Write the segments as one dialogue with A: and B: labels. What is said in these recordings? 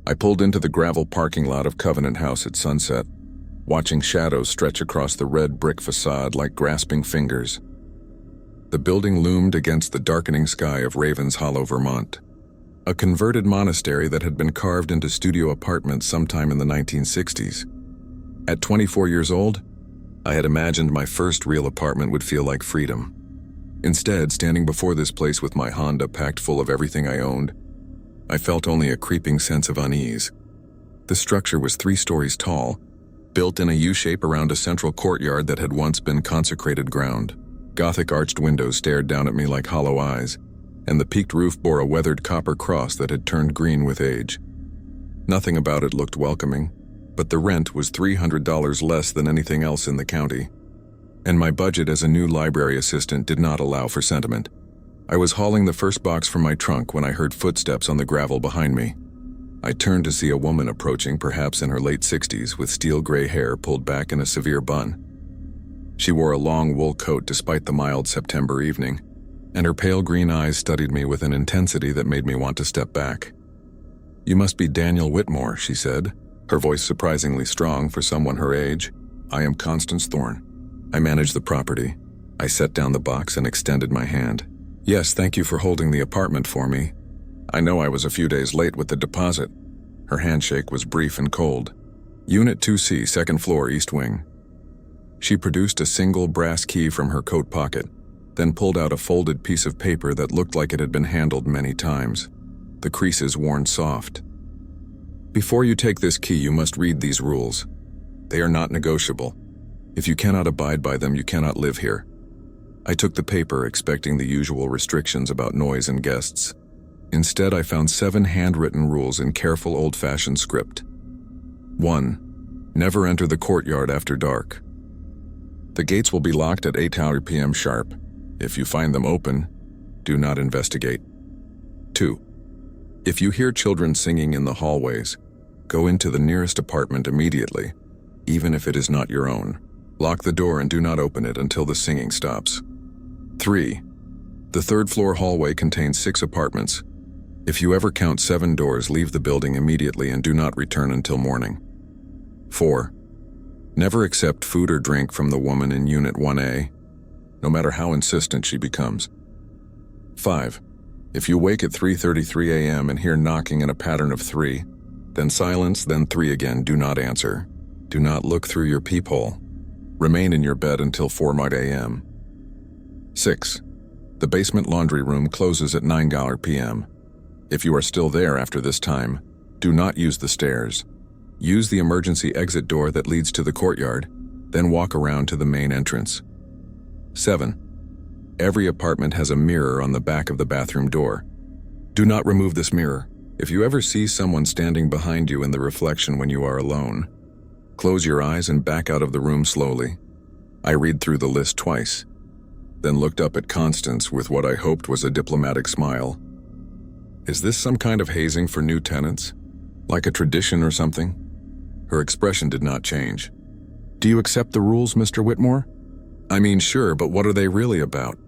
A: I pulled into the gravel parking lot of Covenant House at sunset, watching shadows stretch across the red brick facade like grasping fingers. The building loomed against the darkening sky of Ravens Hollow, Vermont, a converted monastery that had been carved into studio apartments sometime in the 1960s. At 24 years old, I had imagined my first real apartment would feel like freedom. Instead, standing before this place with my Honda packed full of everything I owned, I felt only a creeping sense of unease. The structure was 3 stories tall, built in a U-shape around a central courtyard that had once been consecrated ground. Gothic arched windows stared down at me like hollow eyes, and the peaked roof bore a weathered copper cross that had turned green with age. Nothing about it looked welcoming, but the rent was $300 less than anything else in the county, and my budget as a new library assistant did not allow for sentiment. I was hauling the first box from my trunk when I heard footsteps on the gravel behind me. I turned to see a woman approaching, perhaps in her late 60s, with steel gray hair pulled back in a severe bun. She wore a long wool coat despite the mild September evening, and her pale green eyes studied me with an intensity that made me want to step back. "You must be Daniel Whitmore," she said, her voice surprisingly strong for someone her age. "I am Constance Thorne. I manage the property." I set down the box and extended my hand. "Yes, thank you for holding the apartment for me. I know I was a few days late with the deposit." Her handshake was brief and cold. "Unit 2C, 2nd floor, East Wing." She produced a single brass key from her coat pocket, then pulled out a folded piece of paper that looked like it had been handled many times, the creases worn soft. "Before you take this key, you must read these rules. They are not negotiable. If you cannot abide by them, you cannot live here." I took the paper, expecting the usual restrictions about noise and guests. Instead, I found 7 handwritten rules in careful old-fashioned script. 1. Never enter the courtyard after dark. The gates will be locked at 8 p.m. sharp. If you find them open, do not investigate. 2. If you hear children singing in the hallways, go into the nearest apartment immediately, even if it is not your own. Lock the door and do not open it until the singing stops. 3. The 3rd floor hallway contains 6 apartments. If you ever count 7 doors, leave the building immediately and do not return until morning. 4. Never accept food or drink from the woman in Unit 1A, no matter how insistent she becomes. 5. If you wake at 3:33 a.m. and hear knocking in a pattern of 3, then silence, then 3 again, do not answer. Do not look through your peephole. Remain in your bed until 4 a.m. 6. The basement laundry room closes at 9 p.m. If you are still there after this time, do not use the stairs. Use the emergency exit door that leads to the courtyard, then walk around to the main entrance. 7. Every apartment has a mirror on the back of the bathroom door. Do not remove this mirror. If you ever see someone standing behind you in the reflection when you are alone, close your eyes and back out of the room slowly. I read through the list twice, then looked up at Constance with what I hoped was a diplomatic smile. Is this some kind of hazing for new tenants? Like a tradition or something? Her expression did not change. "Do you accept the rules, Mr. Whitmore?" "I mean, sure, but what are they really about?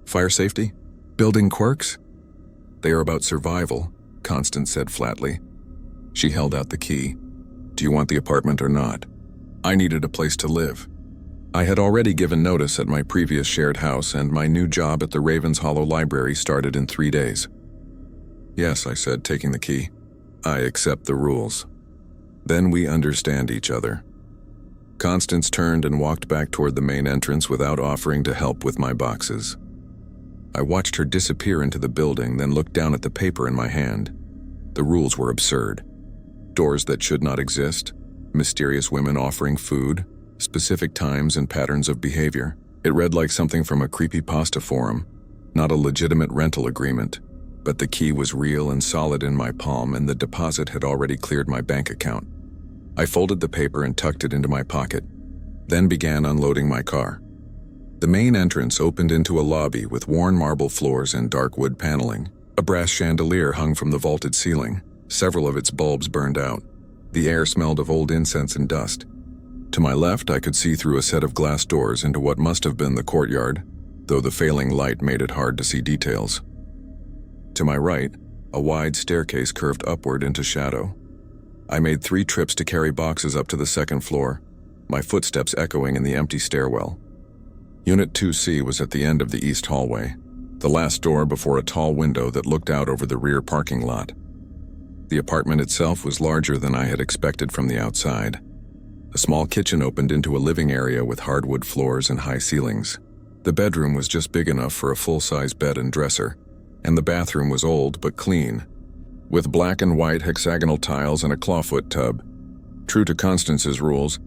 A: Fire safety? Building quirks?" "They are about survival," Constance said flatly. She held out the key. "Do you want the apartment or not?" I needed a place to live. I had already given notice at my previous shared house, and my new job at the Ravens Hollow Library started in 3 days. "Yes," I said, taking the key. "I accept the rules. Then we understand each other." Constance turned and walked back toward the main entrance without offering to help with my boxes. I watched her disappear into the building, then looked down at the paper in my hand. The rules were absurd. Doors that should not exist, mysterious women offering food, specific times and patterns of behavior. It read like something from a creepypasta forum, not a legitimate rental agreement. But the key was real and solid in my palm, and the deposit had already cleared my bank account. I folded the paper and tucked it into my pocket, then began unloading my car. The main entrance opened into a lobby with worn marble floors and dark wood paneling. A brass chandelier hung from the vaulted ceiling, several of its bulbs burned out. The air smelled of old incense and dust. To my left, I could see through a set of glass doors into what must have been the courtyard, though the failing light made it hard to see details. To my right, a wide staircase curved upward into shadow. I made 3 trips to carry boxes up to the 2nd floor, my footsteps echoing in the empty stairwell. Unit 2C was at the end of the east hallway, the last door before a tall window that looked out over the rear parking lot. The apartment itself was larger than I had expected from the outside. A small kitchen opened into a living area with hardwood floors and high ceilings. The bedroom was just big enough for a full-size bed and dresser, and the bathroom was old but clean, with black and white hexagonal tiles and a clawfoot tub. True to Constance's rules,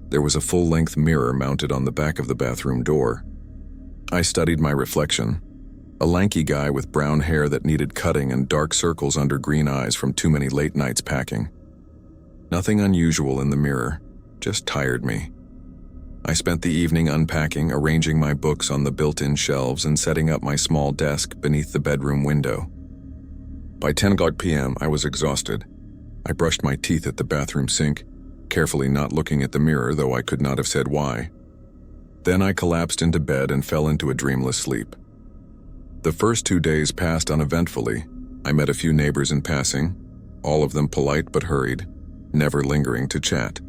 A: there was a full-length mirror mounted on the back of the bathroom door. I studied my reflection, a lanky guy with brown hair that needed cutting and dark circles under green eyes from too many late nights packing. Nothing unusual in the mirror, just tired me. I spent the evening unpacking, arranging my books on the built-in shelves and setting up my small desk beneath the bedroom window. By 10 p.m., I was exhausted. I brushed my teeth at the bathroom sink, carefully not looking at the mirror, though I could not have said why. Then I collapsed into bed and fell into a dreamless sleep. The first 2 days passed uneventfully. I met a few neighbors in passing, all of them polite but hurried, never lingering to chat.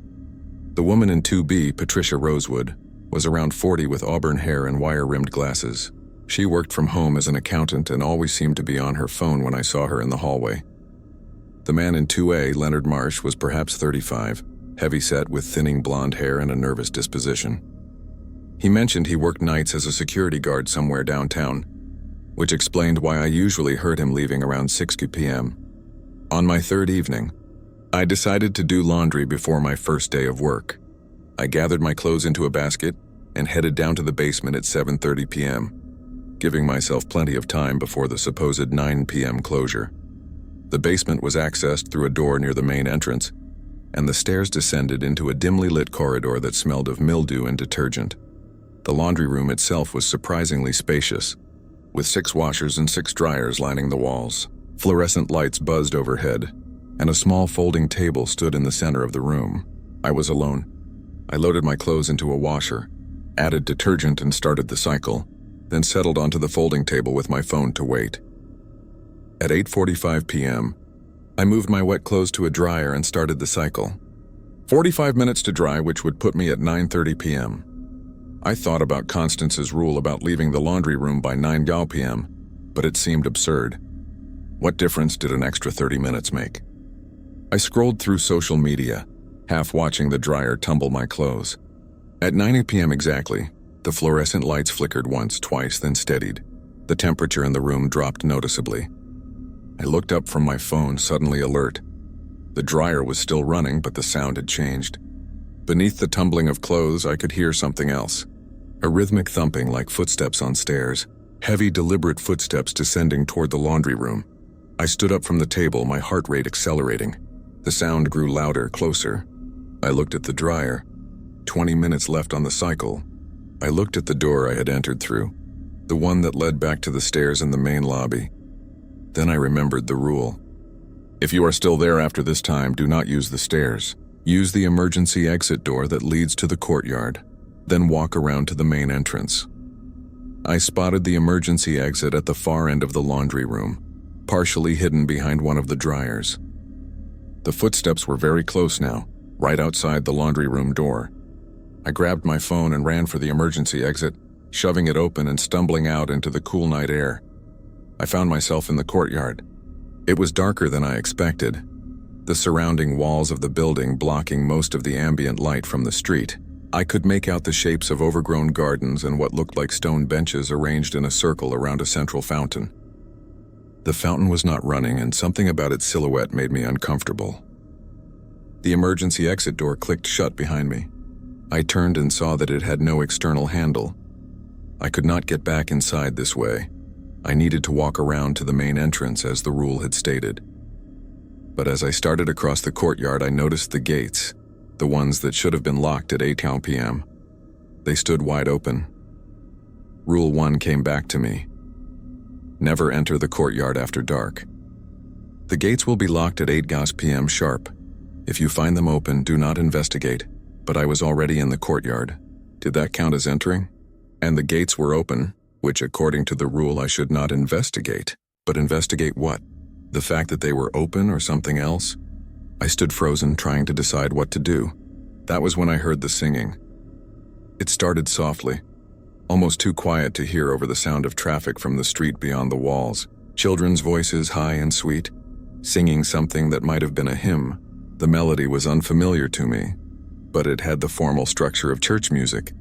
A: The woman in 2B, Patricia Rosewood, was around 40 with auburn hair and wire-rimmed glasses. She worked from home as an accountant and always seemed to be on her phone when I saw her in the hallway. The man in 2A, Leonard Marsh, was perhaps 35, heavy-set with thinning blonde hair and a nervous disposition. He mentioned he worked nights as a security guard somewhere downtown, which explained why I usually heard him leaving around 6 p.m. On my 3rd evening, I decided to do laundry before my first day of work. I gathered my clothes into a basket and headed down to the basement at 7:30 p.m., giving myself plenty of time before the supposed 9 p.m. closure. The basement was accessed through a door near the main entrance, and the stairs descended into a dimly lit corridor that smelled of mildew and detergent. The laundry room itself was surprisingly spacious, with 6 washers and 6 dryers lining the walls. Fluorescent lights buzzed overhead, and a small folding table stood in the center of the room. I was alone. I loaded my clothes into a washer, added detergent and started the cycle, then settled onto the folding table with my phone to wait. At 8:45 p.m., I moved my wet clothes to a dryer and started the cycle. 45 minutes to dry, which would put me at 9:30 p.m. I thought about Constance's rule about leaving the laundry room by 9 p.m., but it seemed absurd. What difference did an extra 30 minutes make? I scrolled through social media, half watching the dryer tumble my clothes. At 9 p.m. exactly, the fluorescent lights flickered once, twice, then steadied. The temperature in the room dropped noticeably. I looked up from my phone, suddenly alert. The dryer was still running, but the sound had changed. Beneath the tumbling of clothes, I could hear something else. A rhythmic thumping like footsteps on stairs, heavy, deliberate footsteps descending toward the laundry room. I stood up from the table, my heart rate accelerating. The sound grew louder, closer. I looked at the dryer. 20 minutes left on the cycle. I looked at the door I had entered through, the one that led back to the stairs in the main lobby. Then I remembered the rule. If you are still there after this time, do not use the stairs. Use the emergency exit door that leads to the courtyard, then walk around to the main entrance. I spotted the emergency exit at the far end of the laundry room, partially hidden behind one of the dryers. The footsteps were very close now, right outside the laundry room door. I grabbed my phone and ran for the emergency exit, shoving it open and stumbling out into the cool night air. I found myself in the courtyard. It was darker than I expected, the surrounding walls of the building blocking most of the ambient light from the street. I could make out the shapes of overgrown gardens and what looked like stone benches arranged in a circle around a central fountain. The fountain was not running, and something about its silhouette made me uncomfortable. The emergency exit door clicked shut behind me. I turned and saw that it had no external handle. I could not get back inside this way. I needed to walk around to the main entrance as the rule had stated. But as I started across the courtyard, I noticed the gates, the ones that should have been locked at 8 p.m. They stood wide open. Rule 1 came back to me. Never enter the courtyard after dark. The gates will be locked at 8 p.m. sharp. If you find them open, do not investigate. But I was already in the courtyard. Did that count as entering? And the gates were open, which according to the rule I should not investigate. But investigate what? The fact that they were open or something else? I stood frozen, trying to decide what to do. That was when I heard the singing. It started softly, almost too quiet to hear over the sound of traffic from the street beyond the walls. Children's voices, high and sweet, singing something that might have been a hymn. The melody was unfamiliar to me, but it had the formal structure of church music.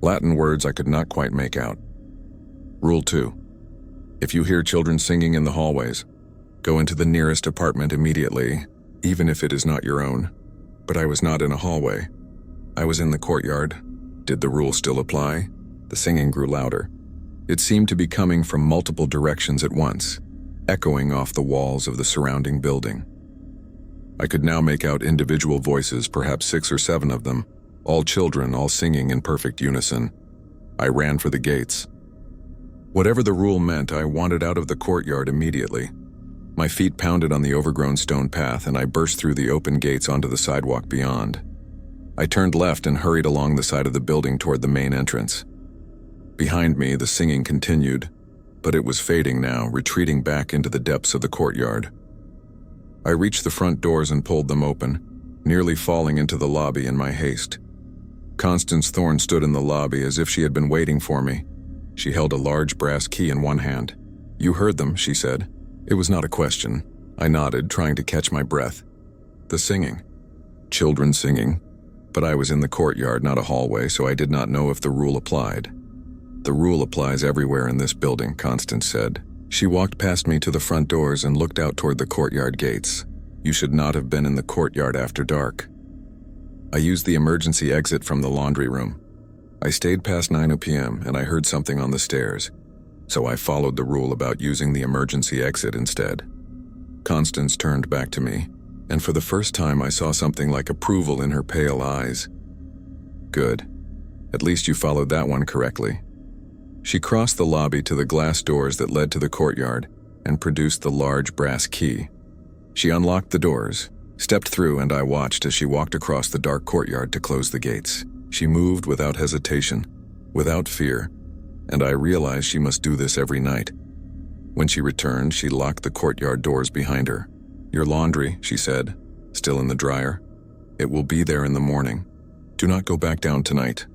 A: Latin words I could not quite make out. Rule 2. If you hear children singing in the hallways, go into the nearest apartment immediately, even if it is not your own. But I was not in a hallway. I was in the courtyard. Did the rule still apply? The singing grew louder. It seemed to be coming from multiple directions at once, echoing off the walls of the surrounding building. I could now make out individual voices, perhaps 6 or 7 of them, all children, all singing in perfect unison. I ran for the gates. Whatever the rule meant, I wanted out of the courtyard immediately. My feet pounded on the overgrown stone path, and I burst through the open gates onto the sidewalk beyond. I turned left and hurried along the side of the building toward the main entrance. Behind me, the singing continued, but it was fading now, retreating back into the depths of the courtyard. I reached the front doors and pulled them open, nearly falling into the lobby in my haste. Constance Thorne stood in the lobby as if she had been waiting for me. She held a large brass key in one hand. "You heard them," she said. It was not a question. I nodded, trying to catch my breath. The singing. Children singing. But I was in the courtyard, not a hallway, so I did not know if the rule applied. "The rule applies everywhere in this building," Constance said. She walked past me to the front doors and looked out toward the courtyard gates. "You should not have been in the courtyard after dark." I used the emergency exit from the laundry room. I stayed past 9 p.m. and I heard something on the stairs, so I followed the rule about using the emergency exit instead. Constance turned back to me, and for the first time I saw something like approval in her pale eyes. "Good. At least you followed that one correctly." She crossed the lobby to the glass doors that led to the courtyard and produced the large brass key. She unlocked the doors, stepped through, and I watched as she walked across the dark courtyard to close the gates. She moved without hesitation, without fear, and I realized she must do this every night. When she returned, she locked the courtyard doors behind her. "Your laundry," she said, "still in the dryer. It will be there in the morning. Do not go back down tonight."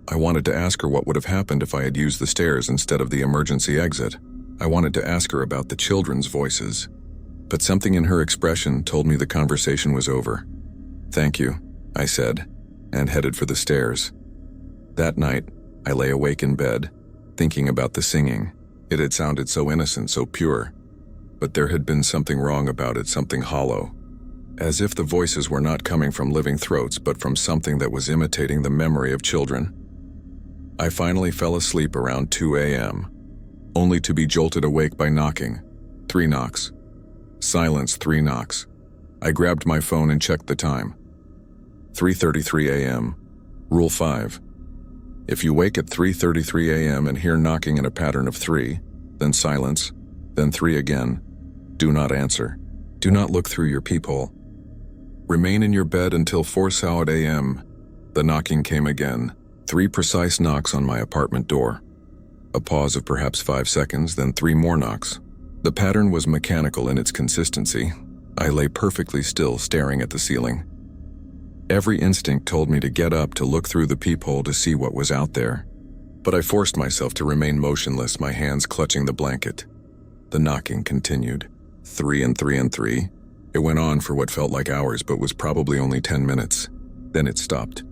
A: I wanted to ask her what would have happened if I had used the stairs instead of the emergency exit. I wanted to ask her about the children's voices, but something in her expression told me the conversation was over. "Thank you," I said, and headed for the stairs. That night, I lay awake in bed, thinking about the singing. It had sounded so innocent, so pure, but there had been something wrong about it, something hollow, as if the voices were not coming from living throats, but from something that was imitating the memory of children. I finally fell asleep around 2 a.m., only to be jolted awake by knocking. 3 knocks. Silence, 3 knocks. I grabbed my phone and checked the time. 3:33 a.m. Rule 5. If you wake at 3:33 a.m. and hear knocking in a pattern of 3, then silence, then 3 again, do not answer. Do not look through your peephole. Remain in your bed until 4 a.m. The knocking came again. 3 precise knocks on my apartment door. A pause of perhaps 5 seconds, then 3 more knocks. The pattern was mechanical in its consistency. I lay perfectly still, staring at the ceiling. Every instinct told me to get up to look through the peephole to see what was out there. But I forced myself to remain motionless, my hands clutching the blanket. The knocking continued. 3 and 3 and 3. It went on for what felt like hours, but was probably only 10 minutes. Then it stopped.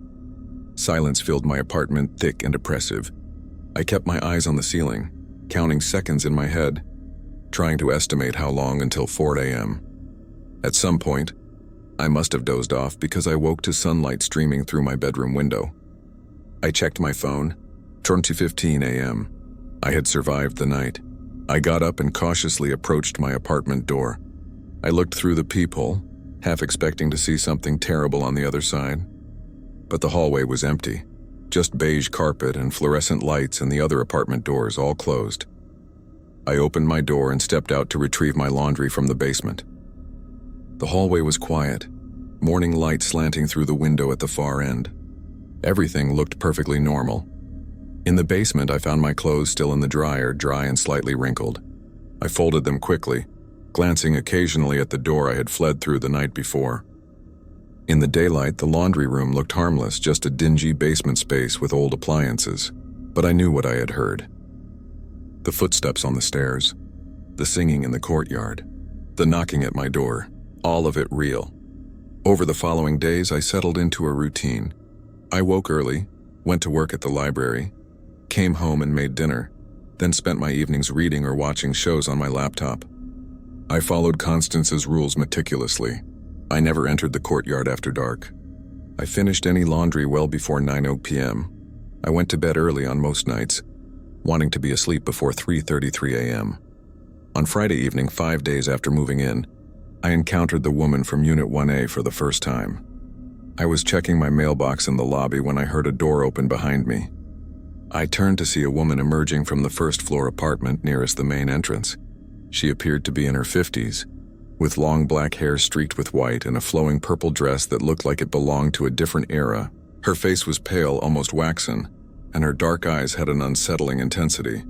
A: Silence filled my apartment, thick and oppressive. I kept my eyes on the ceiling, counting seconds in my head, trying to estimate how long until 4 a.m. At some point, I must have dozed off because I woke to sunlight streaming through my bedroom window. I checked my phone. 20:15 a.m. I had survived the night. I got up and cautiously approached my apartment door. I looked through the peephole, half expecting to see something terrible on the other side. But the hallway was empty, just beige carpet and fluorescent lights and the other apartment doors all closed. I opened my door and stepped out to retrieve my laundry from the basement. The hallway was quiet, morning light slanting through the window at the far end. Everything looked perfectly normal. In the basement, I found my clothes still in the dryer, dry and slightly wrinkled. I folded them quickly, glancing occasionally at the door I had fled through the night before. In the daylight, the laundry room looked harmless, just a dingy basement space with old appliances. But I knew what I had heard. The footsteps on the stairs, the singing in the courtyard, the knocking at my door, all of it real. Over the following days, I settled into a routine. I woke early, went to work at the library, came home and made dinner, then spent my evenings reading or watching shows on my laptop. I followed Constance's rules meticulously. I never entered the courtyard after dark. I finished any laundry well before 9 p.m. I went to bed early on most nights, wanting to be asleep before 3:33 a.m. On Friday evening, 5 days after moving in, I encountered the woman from Unit 1A for the first time. I was checking my mailbox in the lobby when I heard a door open behind me. I turned to see a woman emerging from the first-floor apartment nearest the main entrance. She appeared to be in her 50s, with long black hair streaked with white and a flowing purple dress that looked like it belonged to a different era. Her face was pale, almost waxen, and her dark eyes had an unsettling intensity.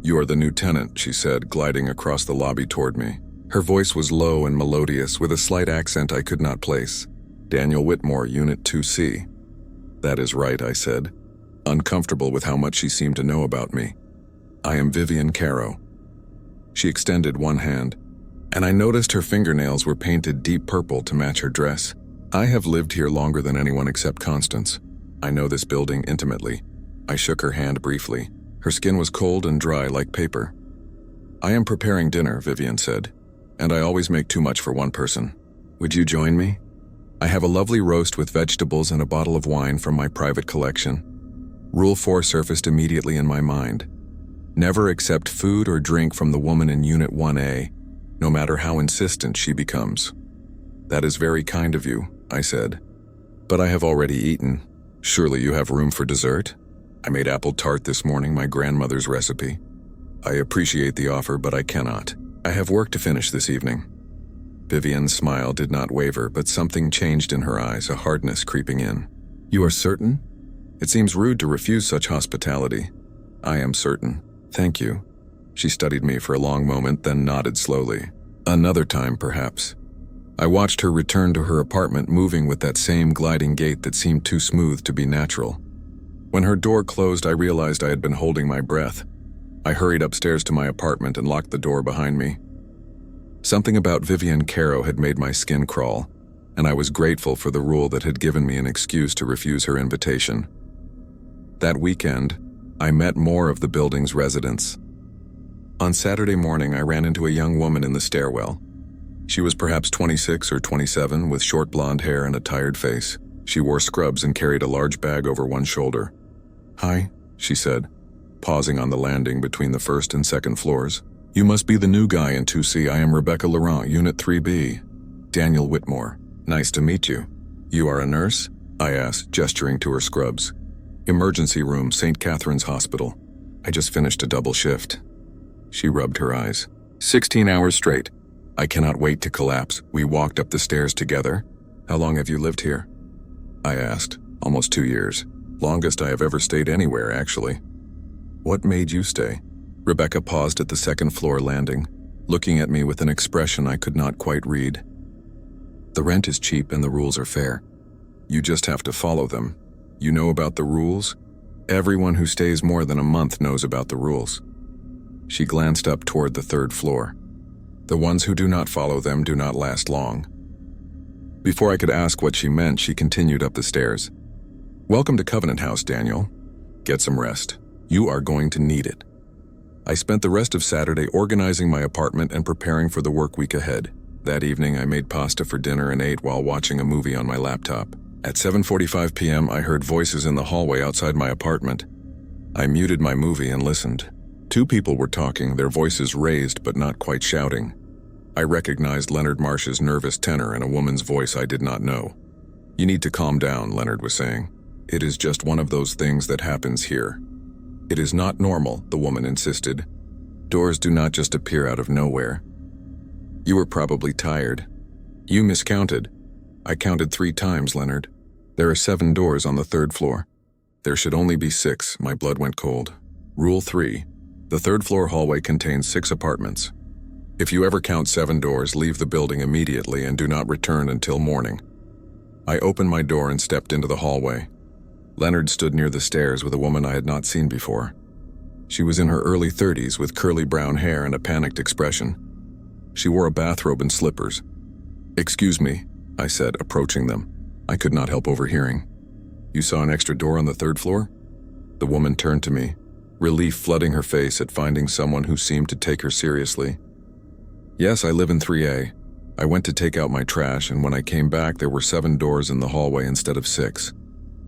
A: "You are the new tenant," she said, gliding across the lobby toward me. Her voice was low and melodious, with a slight accent I could not place. "Daniel Whitmore, Unit 2C. "That is right," I said, uncomfortable with how much she seemed to know about me. "I am Vivian Caro." She extended one hand, and I noticed her fingernails were painted deep purple to match her dress. "I have lived here longer than anyone except Constance. I know this building intimately." I shook her hand briefly. Her skin was cold and dry like paper. "I am preparing dinner," Vivian said, "and I always make too much for one person. Would you join me? I have a lovely roast with vegetables and a bottle of wine from my private collection." Rule 4 surfaced immediately in my mind. Never accept food or drink from the woman in Unit 1A, no matter how insistent she becomes. "That is very kind of you," I said. "But I have already eaten. Surely you have room for dessert? I made apple tart this morning, my grandmother's recipe." "I appreciate the offer, but I cannot. I have work to finish this evening." Vivian's smile did not waver, but something changed in her eyes, a hardness creeping in. "You are certain? It seems rude to refuse such hospitality." "I am certain. Thank you." She studied me for a long moment, then nodded slowly. "Another time, perhaps." I watched her return to her apartment, moving with that same gliding gait that seemed too smooth to be natural. When her door closed, I realized I had been holding my breath. I hurried upstairs to my apartment and locked the door behind me. Something about Vivian Caro had made my skin crawl, and I was grateful for the rule that had given me an excuse to refuse her invitation. That weekend, I met more of the building's residents. On Saturday morning, I ran into a young woman in the stairwell. She was perhaps 26 or 27, with short blonde hair and a tired face. She wore scrubs and carried a large bag over one shoulder. "Hi," she said, pausing on the landing between the first and second floors. "You must be the new guy in 2C. I am Rebecca Laurent, Unit 3B. Daniel Whitmore. Nice to meet you." "You are a nurse?" I asked, gesturing to her scrubs. "Emergency room, St. Catherine's Hospital. I just finished a double shift." She rubbed her eyes. 16 hours straight. I cannot wait to collapse." We walked up the stairs together. "How long have you lived here?" I asked. "Almost 2 years. Longest I have ever stayed anywhere, actually." "What made you stay?" Rebecca paused at the second floor landing, looking at me with an expression I could not quite read. "The rent is cheap and the rules are fair. You just have to follow them. You know about the rules? Everyone who stays more than a month knows about the rules." She glanced up toward the third floor. "The ones who do not follow them do not last long." Before I could ask what she meant, she continued up the stairs. "Welcome to Covenant House, Daniel. Get some rest. You are going to need it." I spent the rest of Saturday organizing my apartment and preparing for the work week ahead. That evening, I made pasta for dinner and ate while watching a movie on my laptop. At 7:45 p.m., I heard voices in the hallway outside my apartment. I muted my movie and listened. 2 people were talking, their voices raised but not quite shouting. I recognized Leonard Marsh's nervous tenor and a woman's voice I did not know. "You need to calm down," Leonard was saying. "It is just one of those things that happens here." "It is not normal," the woman insisted. "Doors do not just appear out of nowhere." "You were probably tired." "You miscounted." "I counted 3 times, Leonard. There are 7 doors on the 3rd floor. There should only be 6. My blood went cold. Rule 3. The 3rd floor hallway contains 6 apartments. If you ever count 7 doors, leave the building immediately and do not return until morning. I opened my door and stepped into the hallway. Leonard stood near the stairs with a woman I had not seen before. She was in her early 30s with curly brown hair and a panicked expression. She wore a bathrobe and slippers. "Excuse me," I said, approaching them. I could not help overhearing. "You saw an extra door on the third floor?" The woman turned to me, relief flooding her face at finding someone who seemed to take her seriously. "Yes, I live in 3A. I went to take out my trash, and when I came back, there were 7 doors in the hallway instead of 6.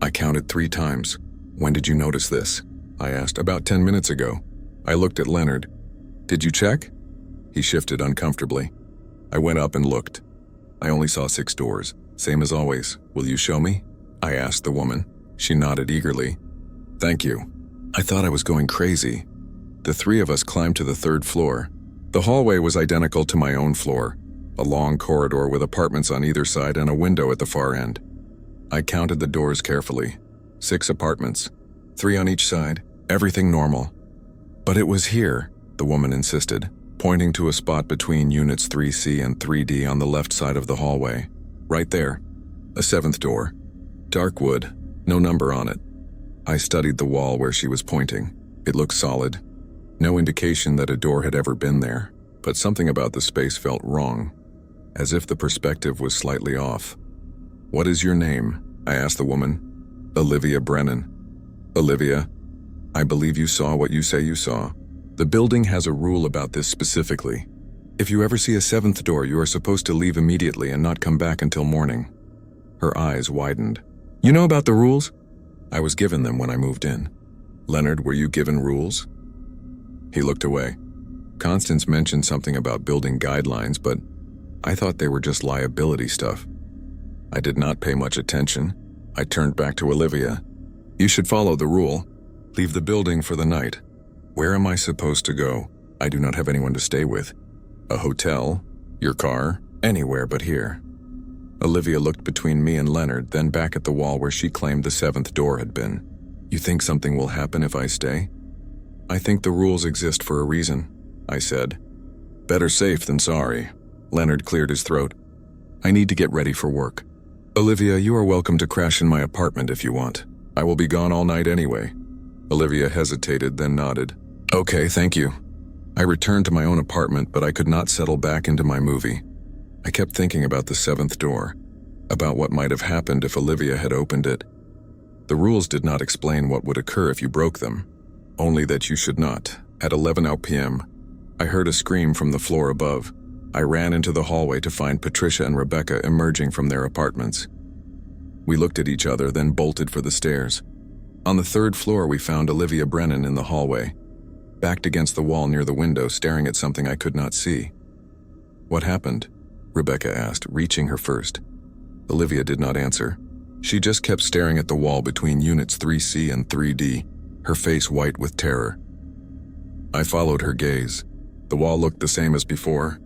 A: I counted 3 times. When did you notice this?" I asked. "About 10 minutes ago." I looked at Leonard. "Did you check?" He shifted uncomfortably. I went up and looked. I only saw 6 doors, same as always. "Will you show me?" I asked the woman. She nodded eagerly. "Thank you." I thought I was going crazy. The 3 of us climbed to the 3rd floor. The hallway was identical to my own floor, a long corridor with apartments on either side and a window at the far end. I counted the doors carefully. 6 apartments, 3 on each side, everything normal. "But it was here," the woman insisted, pointing to a spot between units 3C and 3D on the left side of the hallway. "Right there. A 7th door. Dark wood, no number on it." I studied the wall where she was pointing. It looked solid. No indication that a door had ever been there, but something about the space felt wrong, as if the perspective was slightly off. "What is your name?" I asked the woman. "Olivia Brennan." "Olivia, I believe you saw what you say you saw. The building has a rule about this specifically. If you ever see a 7th door, you are supposed to leave immediately and not come back until morning." Her eyes widened. "You know about the rules?" "I was given them when I moved in." "Leonard, were you given rules?" He looked away. Constance mentioned something about building guidelines, but I thought they were just liability stuff. I did not pay much attention. I turned back to Olivia. "You should follow the rule. Leave the building for the night." "Where am I supposed to go? I do not have anyone to stay with." "A hotel? Your car? Anywhere but here." Olivia looked between me and Leonard, then back at the wall where she claimed the 7th door had been. "You think something will happen if I stay?" "I think the rules exist for a reason," I said. "Better safe than sorry." Leonard cleared his throat. "I need to get ready for work." "Olivia, you are welcome to crash in my apartment if you want. I will be gone all night anyway." Olivia hesitated, then nodded. "Okay, thank you." I returned to my own apartment, but I could not settle back into my movie. I kept thinking about the 7th door, about what might have happened if Olivia had opened it. The rules did not explain what would occur if you broke them, only that you should not. At 11 p.m., I heard a scream from the floor above. I ran into the hallway to find Patricia and Rebecca emerging from their apartments. We looked at each other, then bolted for the stairs. On the 3rd floor, we found Olivia Brennan in the hallway, backed against the wall near the window, staring at something I could not see. "What happened?" Rebecca asked, reaching her first. Olivia did not answer. She just kept staring at the wall between units 3C and 3D, her face white with terror. I followed her gaze. The wall looked the same as before.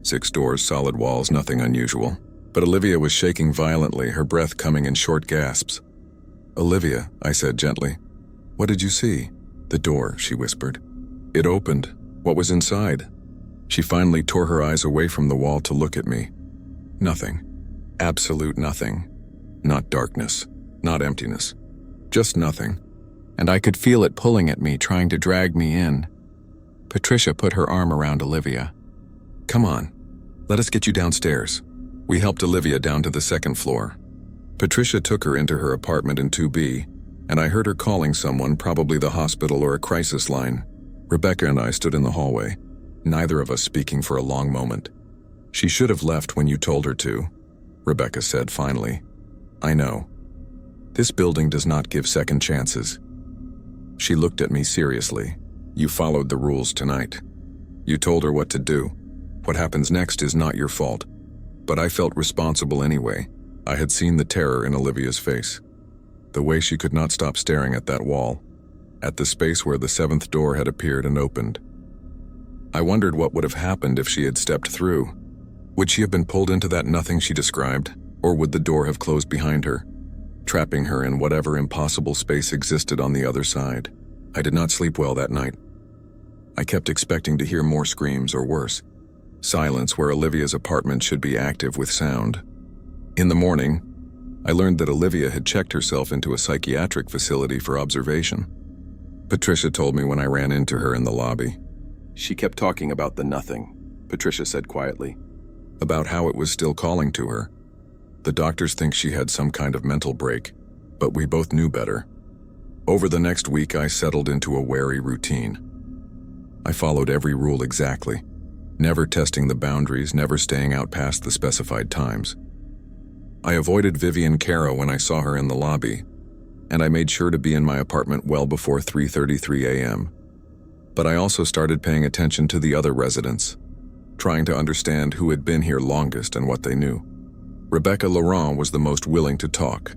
A: 6 doors, solid walls, nothing unusual. But Olivia was shaking violently, her breath coming in short gasps. "Olivia," I said gently. "What did you see?" "The door," she whispered. "It opened. What was inside?" She finally tore her eyes away from the wall to look at me. Nothing. Absolute nothing. Not darkness. Not emptiness. Just nothing. And I could feel it pulling at me, trying to drag me in. Patricia put her arm around Olivia. "Come on. Let us get you downstairs." We helped Olivia down to the 2nd floor. Patricia took her into her apartment in 2B, and I heard her calling someone, probably the hospital or a crisis line. Rebecca and I stood in the hallway, neither of us speaking for a long moment. "She should have left when you told her to," Rebecca said finally. "I know. This building does not give second chances." She looked at me seriously. "You followed the rules tonight. You told her what to do. What happens next is not your fault." But I felt responsible anyway. I had seen the terror in Olivia's face, the way she could not stop staring at that wall, at the space where the 7th door had appeared and opened. I wondered what would have happened if she had stepped through. Would she have been pulled into that nothing she described, or would the door have closed behind her, trapping her in whatever impossible space existed on the other side? I did not sleep well that night. I kept expecting to hear more screams or worse, silence where Olivia's apartment should be active with sound. In the morning, I learned that Olivia had checked herself into a psychiatric facility for observation. Patricia told me when I ran into her in the lobby.
B: She kept talking about the nothing, Patricia said quietly.
A: About how it was still calling to her. The doctors think she had some kind of mental break, but we both knew better. Over the next week, I settled into a wary routine. I followed every rule exactly, never testing the boundaries, never staying out past the specified times. I avoided Vivian Caro when I saw her in the lobby, and I made sure to be in my apartment well before 3:33 a.m. But I also started paying attention to the other residents, trying to understand who had been here longest and what they knew. Rebecca Laurent was the most willing to talk.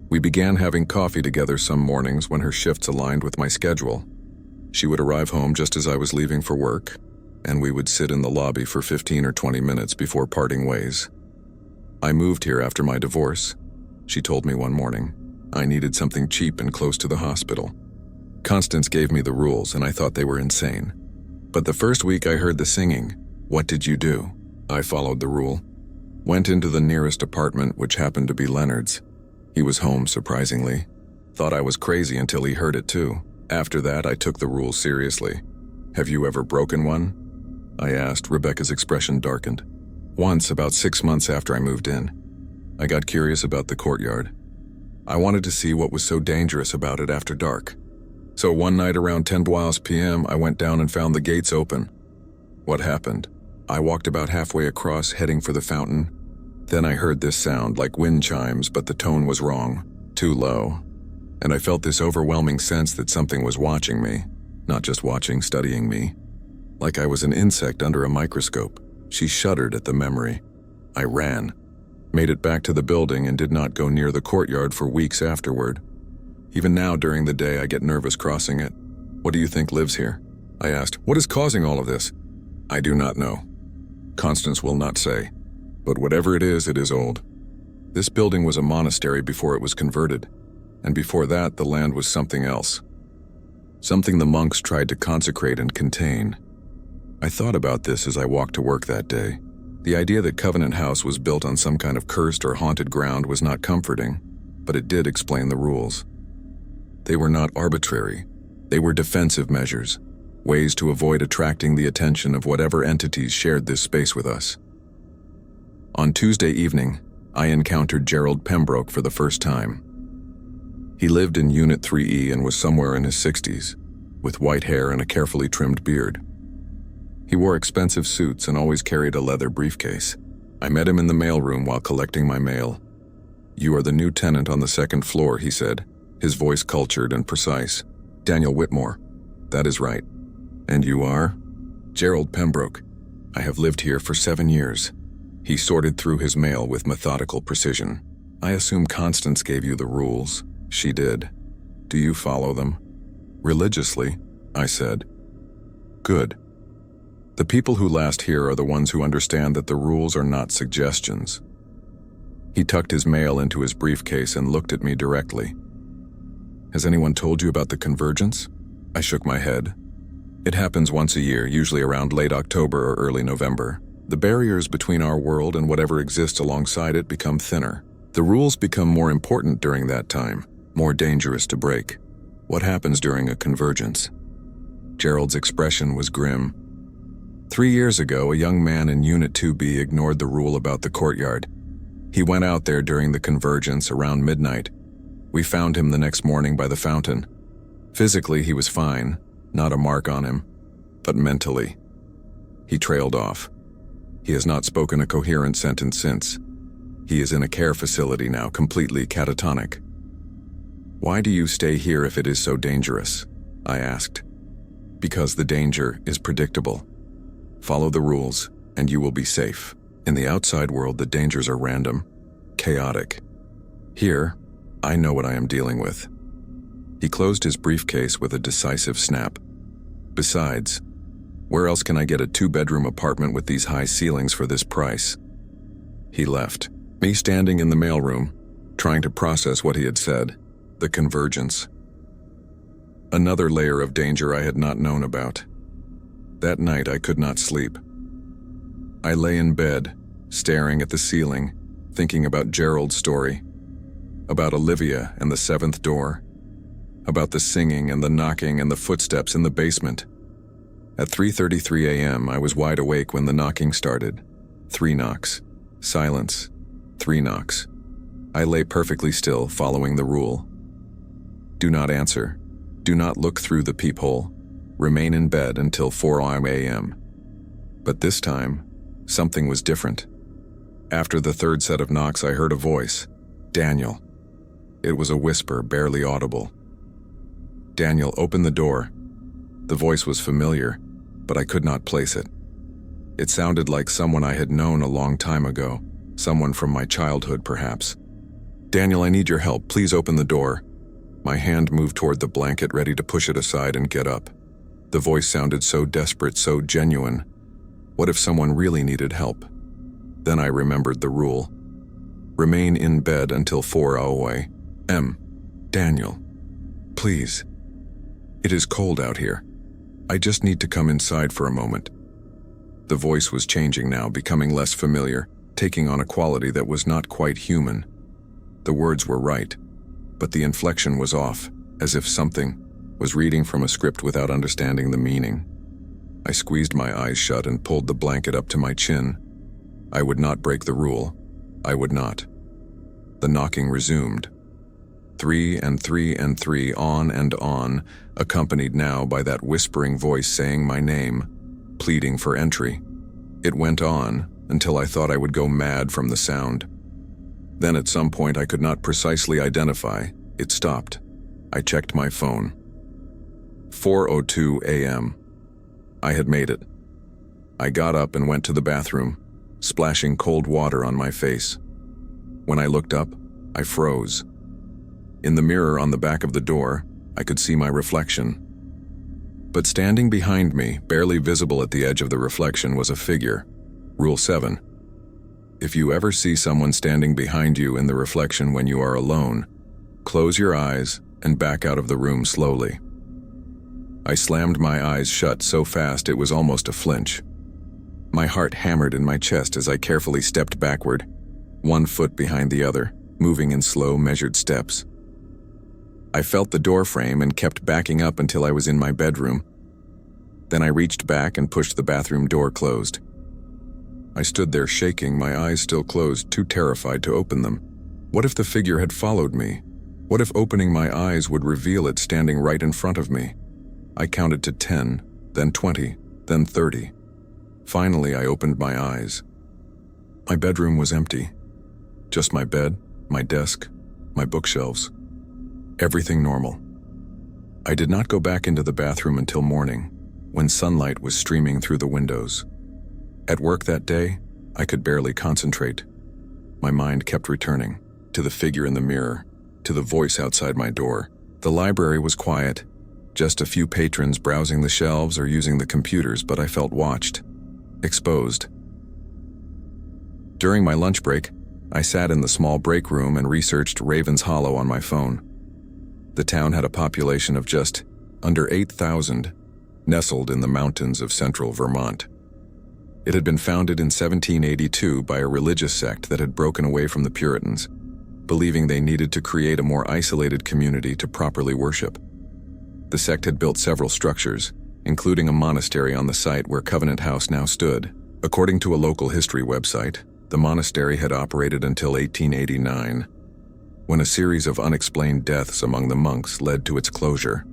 A: We began having coffee together some mornings when her shifts aligned with my schedule. She would arrive home just as I was leaving for work, and we would sit in the lobby for 15 or 20 minutes before parting ways. I moved here after my divorce, she told me one morning. I needed something cheap and close to the hospital. Constance gave me the rules, and I thought they were insane. But the first week I heard the singing. What did you do? I followed the rule. Went into the nearest apartment, which happened to be Leonard's. He was home, surprisingly. Thought I was crazy until he heard it too. After that, I took the rules seriously. Have you ever broken one? I asked. Rebecca's expression darkened. Once, about 6 months after I moved in. I got curious about the courtyard. I wanted to see what was so dangerous about it after dark. So one night around 10 p.m., I went down and found the gates open. What happened? I walked about halfway across, heading for the fountain. Then I heard this sound like wind chimes, but the tone was wrong, too low. And I felt this overwhelming sense that something was watching me, not just watching, studying me. Like I was an insect under a microscope. She shuddered at the memory. I ran, made it back to the building, and did not go near the courtyard for weeks afterward. Even now during the day I get nervous crossing it. What do you think lives here? I asked. What is causing all of this? I do not know. Constance will not say. But whatever it is old. This building was a monastery before it was converted, and before that the land was something else. Something the monks tried to consecrate and contain. I thought about this as I walked to work that day. The idea that Covenant House was built on some kind of cursed or haunted ground was not comforting, but it did explain the rules. They were not arbitrary. They were defensive measures, ways to avoid attracting the attention of whatever entities shared this space with us. On Tuesday evening, I encountered Gerald Pembroke for the first time. He lived in Unit 3E and was somewhere in his 60s, with white hair and a carefully trimmed beard. He wore expensive suits and always carried a leather briefcase. I met him in the mailroom while collecting my mail. You are the new tenant on the second floor, he said, his voice cultured and precise. Daniel Whitmore. That is right. And you are? Gerald Pembroke. I have lived here for 7 years. He sorted through his mail with methodical precision. I assume Constance gave you the rules. She did. Do you follow them? Religiously, I said. Good. The people who last here are the ones who understand that the rules are not suggestions. He tucked his mail into his briefcase and looked at me directly. Has anyone told you about the convergence? I shook my head. It happens once a year, usually around late October or early November. The barriers between our world and whatever exists alongside it become thinner. The rules become more important during that time, more dangerous to break. What happens during a convergence? Gerald's expression was grim. 3 years ago, a young man in Unit 2B ignored the rule about the courtyard. He went out there during the convergence around midnight. We found him the next morning by the fountain. Physically, he was fine, not a mark on him, but mentally. He trailed off. He has not spoken a coherent sentence since. He is in a care facility now, completely catatonic. Why do you stay here if it is so dangerous? I asked. Because the danger is predictable. Follow the rules, and you will be safe. In the outside world, the dangers are random, chaotic. Here, I know what I am dealing with. He closed his briefcase with a decisive snap. Besides, where else can I get a 2-bedroom apartment with these high ceilings for this price? He left, me standing in the mailroom, trying to process what he had said. The convergence. Another layer of danger I had not known about. That night I could not sleep. I lay in bed, staring at the ceiling, thinking about Gerald's story, about Olivia and the seventh door, about the singing and the knocking and the footsteps in the basement. At 3:33 a.m., I was wide awake when the knocking started. 3 knocks. Silence. 3 knocks. I lay perfectly still, following the rule. Do not answer. Do not look through the peephole. Remain in bed until 4 a.m. But this time, something was different. After the third set of knocks, I heard a voice. Daniel. It was a whisper, barely audible. Daniel, open the door. The voice was familiar, but I could not place it. It sounded like someone I had known a long time ago, someone from my childhood, perhaps. Daniel, I need your help. Please open the door. My hand moved toward the blanket, ready to push it aside and get up. The voice sounded so desperate, so genuine. What if someone really needed help? Then I remembered the rule. Remain in bed until 4 a.m. Daniel, please. It is cold out here. I just need to come inside for a moment. The voice was changing now, becoming less familiar, taking on a quality that was not quite human. The words were right, but the inflection was off, as if something was reading from a script without understanding the meaning. I squeezed my eyes shut and pulled the blanket up to my chin. I would not break the rule. I would not. The knocking resumed. 3 and 3 and 3, on, accompanied now by that whispering voice saying my name, pleading for entry. It went on until I thought I would go mad from the sound. Then at some point I could not precisely identify. It stopped. I checked my phone. 4:02 a.m. I had made it. I got up and went to the bathroom, splashing cold water on my face. When I looked up, I froze. In the mirror on the back of the door, I could see my reflection. But standing behind me, barely visible at the edge of the reflection, was a figure. Rule 7. If you ever see someone standing behind you in the reflection when you are alone, close your eyes and back out of the room slowly. I slammed my eyes shut so fast it was almost a flinch. My heart hammered in my chest as I carefully stepped backward, 1 foot behind the other, moving in slow, measured steps. I felt the door frame and kept backing up until I was in my bedroom. Then I reached back and pushed the bathroom door closed. I stood there shaking, my eyes still closed, too terrified to open them. What if the figure had followed me? What if opening my eyes would reveal it standing right in front of me? I counted to 10, then 20, then 30. Finally, I opened my eyes. My bedroom was empty. Just my bed, my desk, my bookshelves. Everything normal. I did not go back into the bathroom until morning, when sunlight was streaming through the windows. At work that day, I could barely concentrate. My mind kept returning to the figure in the mirror, to the voice outside my door. The library was quiet, just a few patrons browsing the shelves or using the computers, but I felt watched, exposed. During my lunch break, I sat in the small break room and researched Raven's Hollow on my phone. The town had a population of just under 8,000, nestled in the mountains of central Vermont. It had been founded in 1782 by a religious sect that had broken away from the Puritans, believing they needed to create a more isolated community to properly worship. The sect had built several structures, including a monastery on the site where Covenant House now stood. According to a local history website, the monastery had operated until 1889, when a series of unexplained deaths among the monks led to its closure.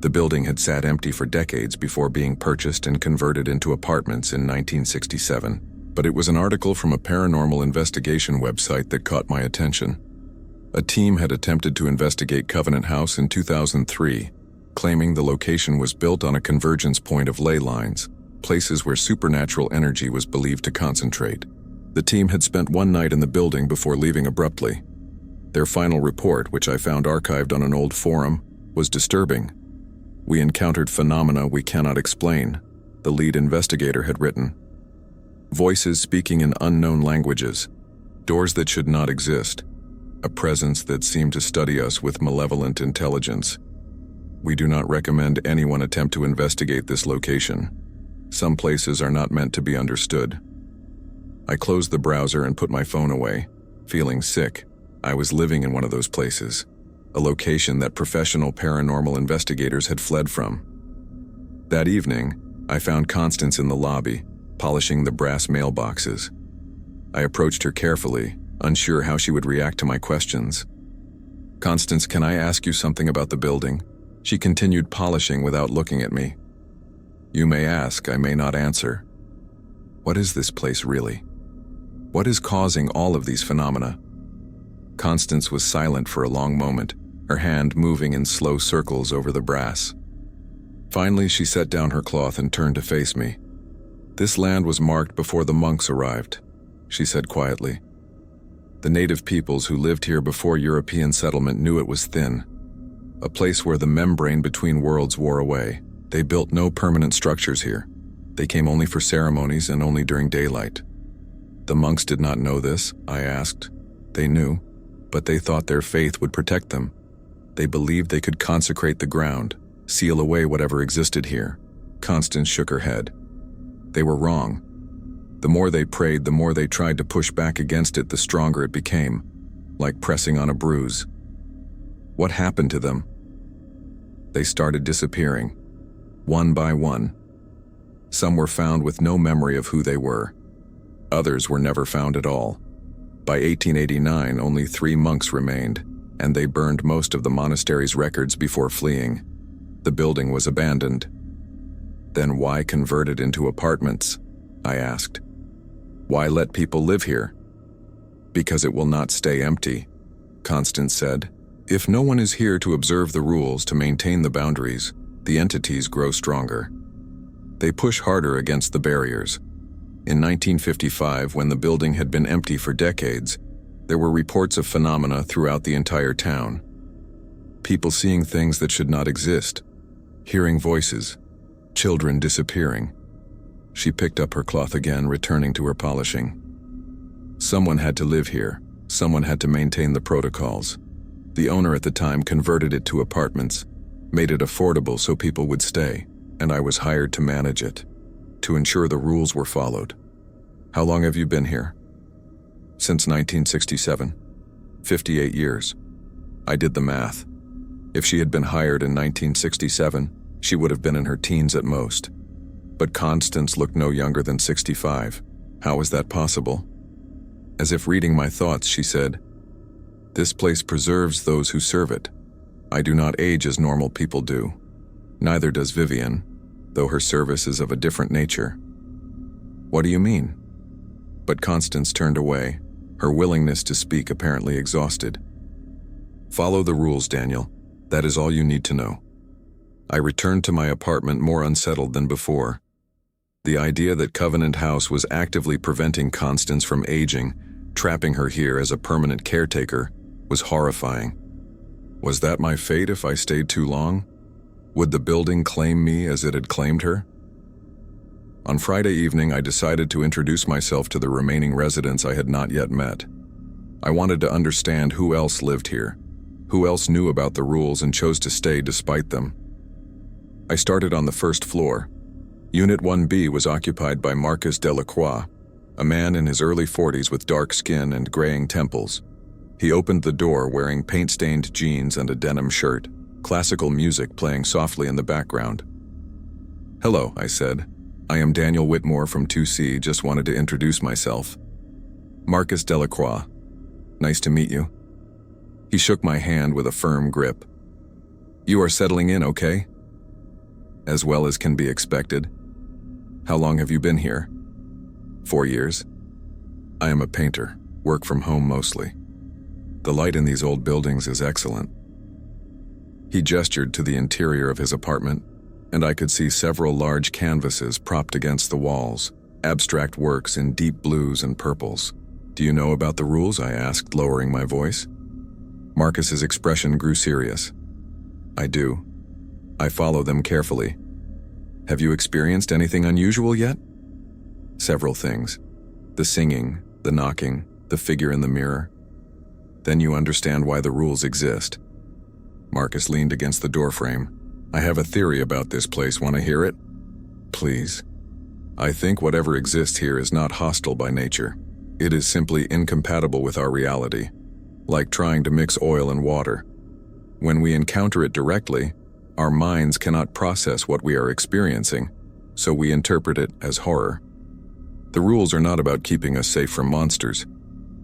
A: The building had sat empty for decades before being purchased and converted into apartments in 1967, but it was an article from a paranormal investigation website that caught my attention. A team had attempted to investigate Covenant House in 2003, claiming the location was built on a convergence point of ley lines, places where supernatural energy was believed to concentrate. The team had spent 1 night in the building before leaving abruptly. Their final report, which I found archived on an old forum, was disturbing. We encountered phenomena we cannot explain, the lead investigator had written. Voices speaking in unknown languages, doors that should not exist, a presence that seemed to study us with malevolent intelligence. We do not recommend anyone attempt to investigate this location. Some places are not meant to be understood. I closed the browser and put my phone away, feeling sick. I was living in one of those places, a location that professional paranormal investigators had fled from. That evening, I found Constance in the lobby, polishing the brass mailboxes. I approached her carefully, unsure how she would react to my questions. "Constance, can I ask you something about the building?" She continued polishing without looking at me. "You may ask, I may not answer. What is this place really? What is causing all of these phenomena?" Constance was silent for a long moment, her hand moving in slow circles over the brass. Finally, she set down her cloth and turned to face me. "This land was marked before the monks arrived," she said quietly. "The native peoples who lived here before European settlement knew it was thin, a place where the membrane between worlds wore away. They built no permanent structures here. They came only for ceremonies and only during daylight." "The monks did not know this?" I asked. "They knew, but they thought their faith would protect them. They believed they could consecrate the ground, seal away whatever existed here." Constance shook her head. "They were wrong. The more they prayed, the more they tried to push back against it, the stronger it became, like pressing on a bruise." "What happened to them?" "They started disappearing, one by one. Some were found with no memory of who they were. Others were never found at all. By 1889, only 3 monks remained, and they burned most of the monastery's records before fleeing. The building was abandoned." "Then why convert it into apartments?" I asked. "Why let people live here?" "Because it will not stay empty," Constance said. "If no one is here to observe the rules, to maintain the boundaries, the entities grow stronger. They push harder against the barriers. In 1955, when the building had been empty for decades, there were reports of phenomena throughout the entire town. People seeing things that should not exist, hearing voices, children disappearing." She picked up her cloth again, returning to her polishing. "Someone had to live here. Someone had to maintain the protocols. The owner at the time converted it to apartments, made it affordable so people would stay, and I was hired to manage it, to ensure the rules were followed." "How long have you been here?" "Since 1967. 58 years. I did the math. If she had been hired in 1967, she would have been in her teens at most. But Constance looked no younger than 65. How is that possible?" As if reading my thoughts, she said, "This place preserves those who serve it. I do not age as normal people do. Neither does Vivian, though her service is of a different nature." "What do you mean?" But Constance turned away, her willingness to speak apparently exhausted. "Follow the rules, Daniel. That is all you need to know." I returned to my apartment more unsettled than before. The idea that Covenant House was actively preventing Constance from aging, trapping her here as a permanent caretaker, was horrifying. Was that my fate if I stayed too long? Would the building claim me as it had claimed her? On Friday evening, I decided to introduce myself to the remaining residents I had not yet met. I wanted to understand who else lived here, who else knew about the rules and chose to stay despite them. I started on the first floor. Unit 1B was occupied by Marcus Delacroix, a man in his early 40s with dark skin and graying temples. He opened the door wearing paint-stained jeans and a denim shirt, classical music playing softly in the background. "Hello," I said. "I am Daniel Whitmore from 2C, just wanted to introduce myself." "Marcus Delacroix. Nice to meet you." He shook my hand with a firm grip. "You are settling in, okay?" "As well as can be expected." "How long have you been here?" 4 years. I am a painter, work from home mostly. The light in these old buildings is excellent." He gestured to the interior of his apartment, and I could see several large canvases propped against the walls, abstract works in deep blues and purples. "Do you know about the rules?" I asked, lowering my voice. Marcus's expression grew serious. "I do. I follow them carefully." "Have you experienced anything unusual yet?" "Several things. The singing, the knocking, the figure in the mirror." "Then you understand why the rules exist." Marcus leaned against the doorframe. "I have a theory about this place. Want to hear it?" "Please." I think whatever exists here is not hostile by nature. It is simply incompatible with our reality, like trying to mix oil and water. When we encounter it directly, our minds cannot process what we are experiencing, so we interpret it as horror. The rules are not about keeping us safe from monsters.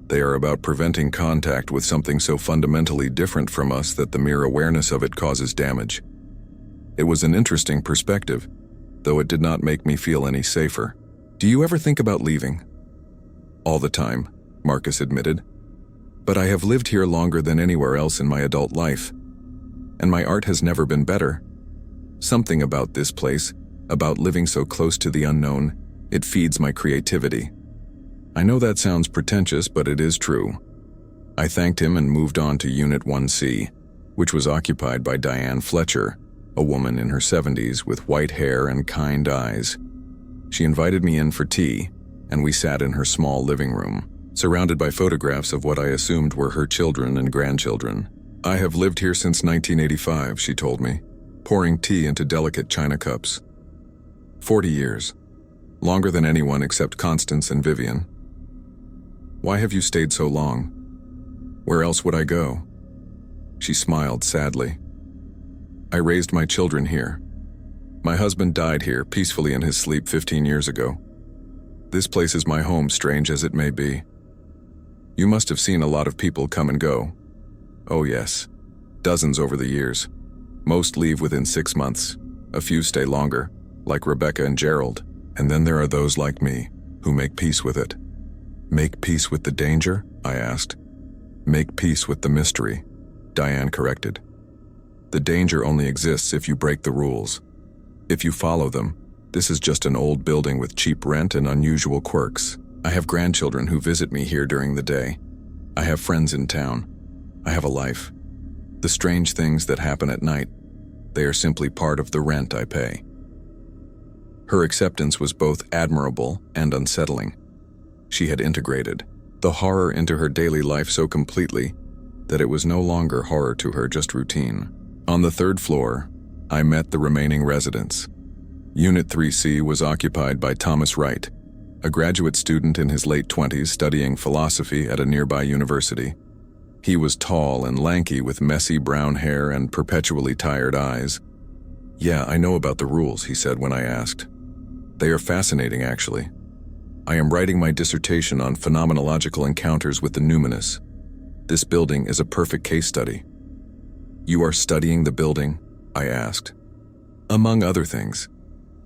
A: They are about preventing contact with something so fundamentally different from us that the mere awareness of it causes damage. It was an interesting perspective, though it did not make me feel any safer. Do you ever think about leaving? All the time, Marcus admitted. But I have lived here longer than anywhere else in my adult life, and my art has never been better. Something about this place, about living so close to the unknown, it feeds my creativity. I know that sounds pretentious, but it is true. I thanked him and moved on to Unit 1C, which was occupied by Diane Fletcher, a woman in her 70s with white hair and kind eyes. She invited me in for tea, and we sat in her small living room, surrounded by photographs of what I assumed were her children and grandchildren. I have lived here since 1985, she told me, pouring tea into delicate china cups. 40 years. Longer than anyone except Constance and Vivian. Why have you stayed so long? Where else would I go? She smiled sadly. I raised my children here. My husband died here peacefully in his sleep 15 years ago. This place is my home, strange as it may be. You must have seen a lot of people come and go. Oh yes, dozens over the years. Most leave within 6 months. A few stay longer, like Rebecca and Gerald. And then there are those like me, who make peace with it. Make peace with the danger? I asked. Make peace with the mystery, Diane corrected. The danger only exists if you break the rules. If you follow them, this is just an old building with cheap rent and unusual quirks. I have grandchildren who visit me here during the day. I have friends in town. I have a life. The strange things that happen at night, they are simply part of the rent I pay. Her acceptance was both admirable and unsettling. She had integrated the horror into her daily life so completely that it was no longer horror to her, just routine. On the 3rd floor, I met the remaining residents. Unit 3C was occupied by Thomas Wright, a graduate student in his late 20s studying philosophy at a nearby university. He was tall and lanky with messy brown hair and perpetually tired eyes. Yeah, I know about the rules, he said when I asked. They are fascinating, actually. I am writing my dissertation on phenomenological encounters with the numinous. This building is a perfect case study. You are studying the building? I asked. Among other things.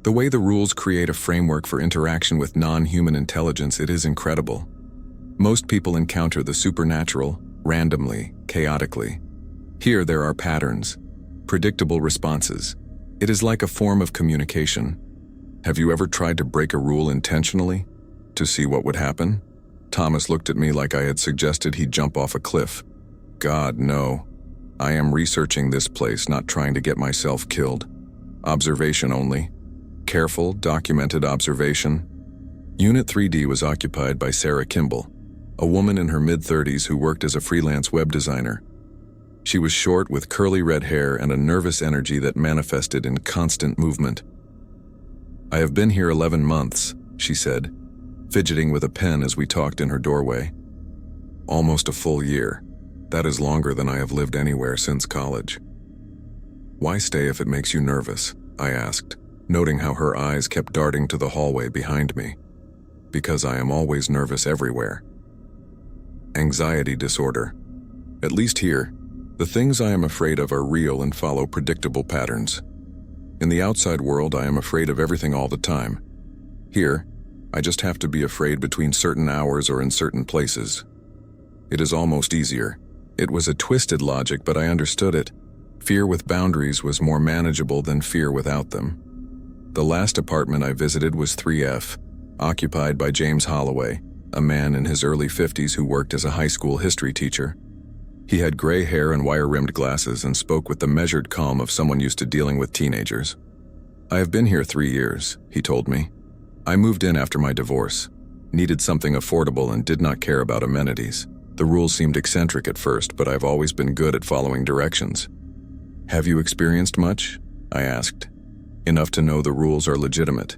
A: The way the rules create a framework for interaction with non-human intelligence, it is incredible. Most people encounter the supernatural, randomly, chaotically. Here there are patterns, predictable responses. It is like a form of communication. Have you ever tried to break a rule intentionally? To see what would happen? Thomas looked at me like I had suggested he jump off a cliff. God, no. I am researching this place, not trying to get myself killed. Observation only. Careful, documented observation. Unit 3D was occupied by Sarah Kimball, a woman in her mid-30s who worked as a freelance web designer. She was short with curly red hair and a nervous energy that manifested in constant movement. I have been here 11 months, she said, fidgeting with a pen as we talked in her doorway. Almost a full year. That is longer than I have lived anywhere since college. Why stay if it makes you nervous? I asked, noting how her eyes kept darting to the hallway behind me. Because I am always nervous everywhere. Anxiety disorder. At least here, the things I am afraid of are real and follow predictable patterns. In the outside world, I am afraid of everything all the time. Here, I just have to be afraid between certain hours or in certain places. It is almost easier. It was a twisted logic, but I understood it. Fear with boundaries was more manageable than fear without them. The last apartment I visited was 3F, occupied by James Holloway, a man in his early 50s who worked as a high school history teacher. He had gray hair and wire-rimmed glasses and spoke with the measured calm of someone used to dealing with teenagers. I have been here 3 years, he told me. I moved in after my divorce, needed something affordable and did not care about amenities. The rules seemed eccentric at first, but I've always been good at following directions. Have you experienced much? I asked. Enough to know the rules are legitimate.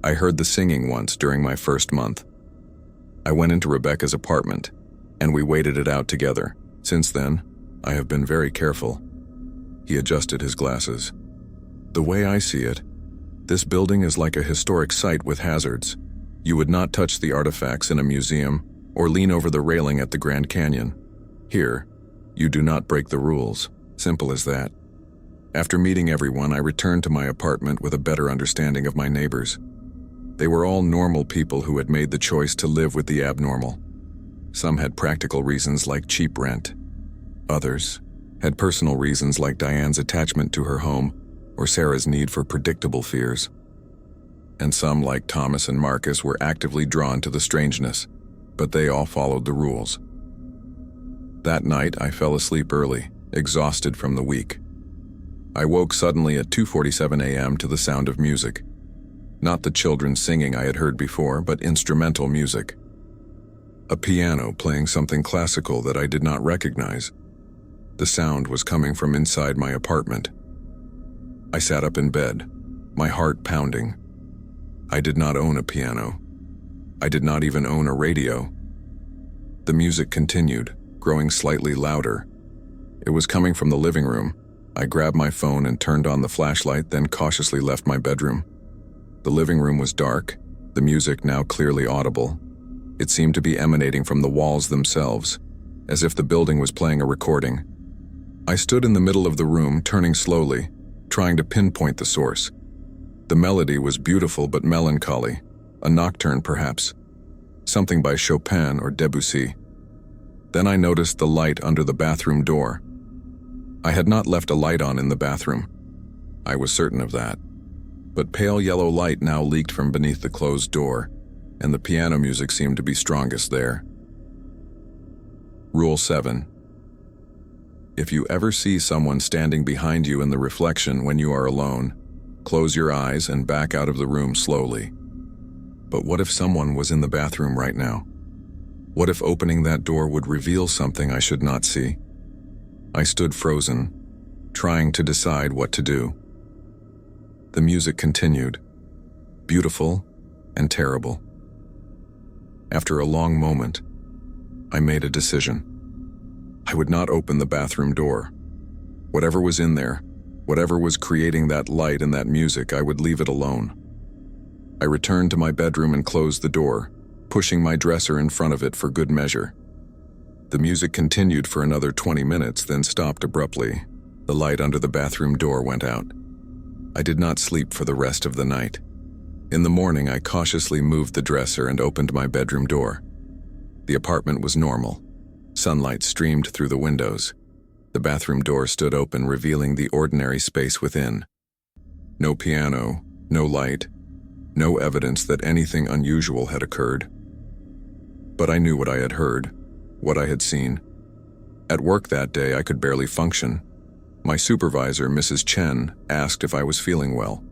A: I heard the singing once during my first month. I went into Rebecca's apartment, and we waited it out together. Since then, I have been very careful. He adjusted his glasses. The way I see it, this building is like a historic site with hazards. You would not touch the artifacts in a museum or lean over the railing at the Grand Canyon. Here, you do not break the rules. Simple as that. After meeting everyone, I returned to my apartment with a better understanding of my neighbors. They were all normal people who had made the choice to live with the abnormal. Some had practical reasons like cheap rent. Others had personal reasons like Diane's attachment to her home or Sarah's need for predictable fears. And some, like Thomas and Marcus, were actively drawn to the strangeness, but they all followed the rules. That night, I fell asleep early, exhausted from the week. I woke suddenly at 2:47 a.m. to the sound of music. Not the children singing I had heard before, but instrumental music. A piano playing something classical that I did not recognize. The sound was coming from inside my apartment. I sat up in bed, my heart pounding. I did not own a piano. I did not even own a radio. The music continued, growing slightly louder. It was coming from the living room. I grabbed my phone and turned on the flashlight, then cautiously left my bedroom. The living room was dark, the music now clearly audible. It seemed to be emanating from the walls themselves, as if the building was playing a recording. I stood in the middle of the room, turning slowly, trying to pinpoint the source. The melody was beautiful but melancholy, a nocturne perhaps, something by Chopin or Debussy. Then I noticed the light under the bathroom door. I had not left a light on in the bathroom. I was certain of that. But pale yellow light now leaked from beneath the closed door, and the piano music seemed to be strongest there. Rule 7. If you ever see someone standing behind you in the reflection when you are alone, close your eyes and back out of the room slowly. But what if someone was in the bathroom right now? What if opening that door would reveal something I should not see? I stood frozen, trying to decide what to do. The music continued, beautiful and terrible. After a long moment, I made a decision. I would not open the bathroom door. Whatever was in there, whatever was creating that light and that music, I would leave it alone. I returned to my bedroom and closed the door, pushing my dresser in front of it for good measure. The music continued for another 20 minutes, then stopped abruptly. The light under the bathroom door went out. I did not sleep for the rest of the night. In the morning, I cautiously moved the dresser and opened my bedroom door. The apartment was normal. Sunlight streamed through the windows. The bathroom door stood open, revealing the ordinary space within. No piano, no light, no evidence that anything unusual had occurred. But I knew what I had heard, what I had seen. At work that day, I could barely function. My supervisor, Mrs. Chen, asked if I was feeling well.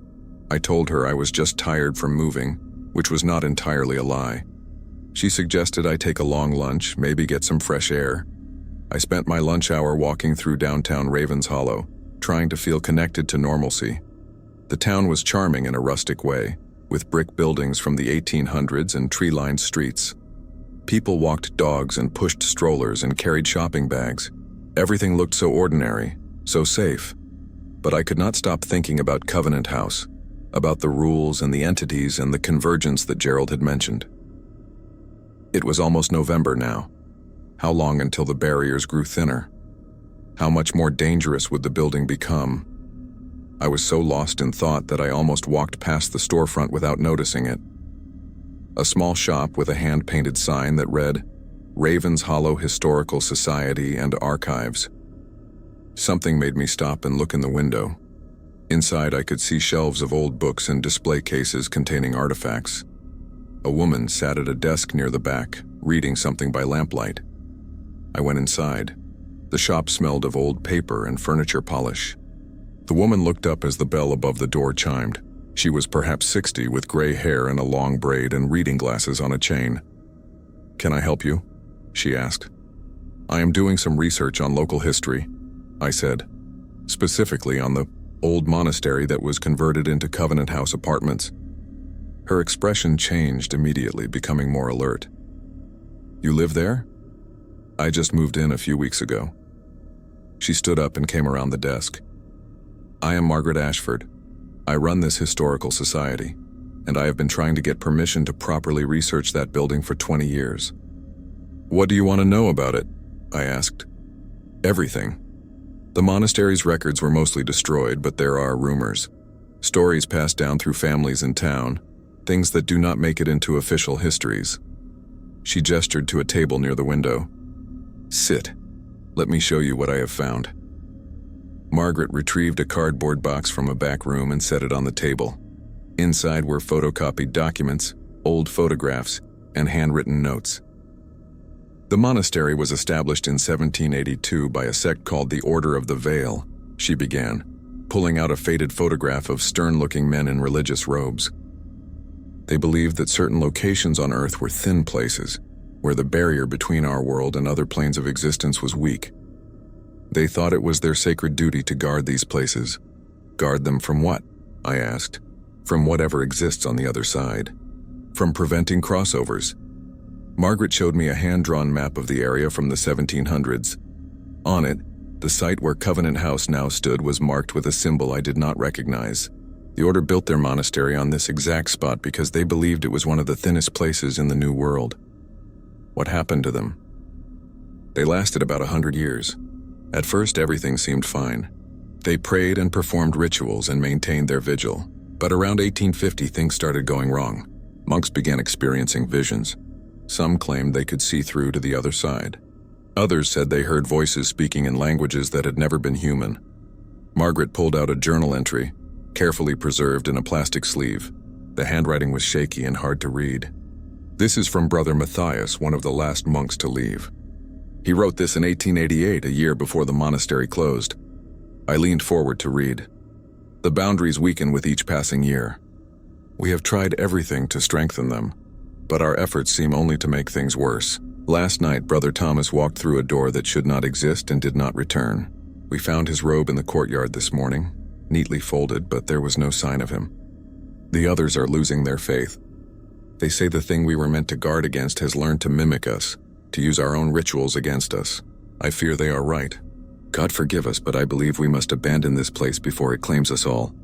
A: I told her I was just tired from moving, which was not entirely a lie. She suggested I take a long lunch, maybe get some fresh air. I spent my lunch hour walking through downtown Ravens Hollow, trying to feel connected to normalcy. The town was charming in a rustic way, with brick buildings from the 1800s and tree-lined streets. People walked dogs and pushed strollers and carried shopping bags. Everything looked so ordinary, so safe. But I could not stop thinking about Covenant House, about the rules and the entities and the convergence that Gerald had mentioned. It was almost November now. How long until the barriers grew thinner? How much more dangerous would the building become? I was so lost in thought that I almost walked past the storefront without noticing it. A small shop with a hand-painted sign that read, Ravens Hollow Historical Society and Archives. Something made me stop and look in the window. Inside, I could see shelves of old books and display cases containing artifacts. A woman sat at a desk near the back, reading something by lamplight. I went inside. The shop smelled of old paper and furniture polish. The woman looked up as the bell above the door chimed. She was perhaps 60, with gray hair and a long braid and reading glasses on a chain. "Can I help you?" she asked. "I am doing some research on local history," I said, specifically on the old monastery that was converted into Covenant House apartments. Her expression changed immediately, becoming more alert. "You live there?" "I just moved in a few weeks ago." She stood up and came around the desk. "I am Margaret Ashford. I run this historical society, and I have been trying to get permission to properly research that building for 20 years. "What do you want to know about it?" I asked. "Everything. The monastery's records were mostly destroyed, but there are rumors. Stories passed down through families in town, things that do not make it into official histories." She gestured to a table near the window. "Sit. Let me show you what I have found." Margaret retrieved a cardboard box from a back room and set it on the table. Inside were photocopied documents, old photographs, and handwritten notes. "The monastery was established in 1782 by a sect called the Order of the Veil," she began, pulling out a faded photograph of stern-looking men in religious robes. "They believed that certain locations on Earth were thin places, where the barrier between our world and other planes of existence was weak. They thought it was their sacred duty to guard these places." "Guard them from what?" I asked. "From whatever exists on the other side. From preventing crossovers." Margaret showed me a hand-drawn map of the area from the 1700s. On it, the site where Covenant House now stood was marked with a symbol I did not recognize. The order built their monastery on this exact spot because they believed it was one of the thinnest places in the New World. "What happened to them?" "They lasted about 100 years. At first, everything seemed fine. They prayed and performed rituals and maintained their vigil. But around 1850, things started going wrong. Monks began experiencing visions. Some claimed they could see through to the other side. Others said they heard voices speaking in languages that had never been human." Margaret pulled out a journal entry, carefully preserved in a plastic sleeve. The handwriting was shaky and hard to read. "This is from Brother Matthias, one of the last monks to leave. He wrote this in 1888, a year before the monastery closed." I leaned forward to read. "The boundaries weaken with each passing year. We have tried everything to strengthen them, but our efforts seem only to make things worse. Last night, Brother Thomas walked through a door that should not exist and did not return. We found his robe in the courtyard this morning, neatly folded, but there was no sign of him. The others are losing their faith. They say the thing we were meant to guard against has learned to mimic us, to use our own rituals against us. I fear they are right. God forgive us, but I believe we must abandon this place before it claims us all."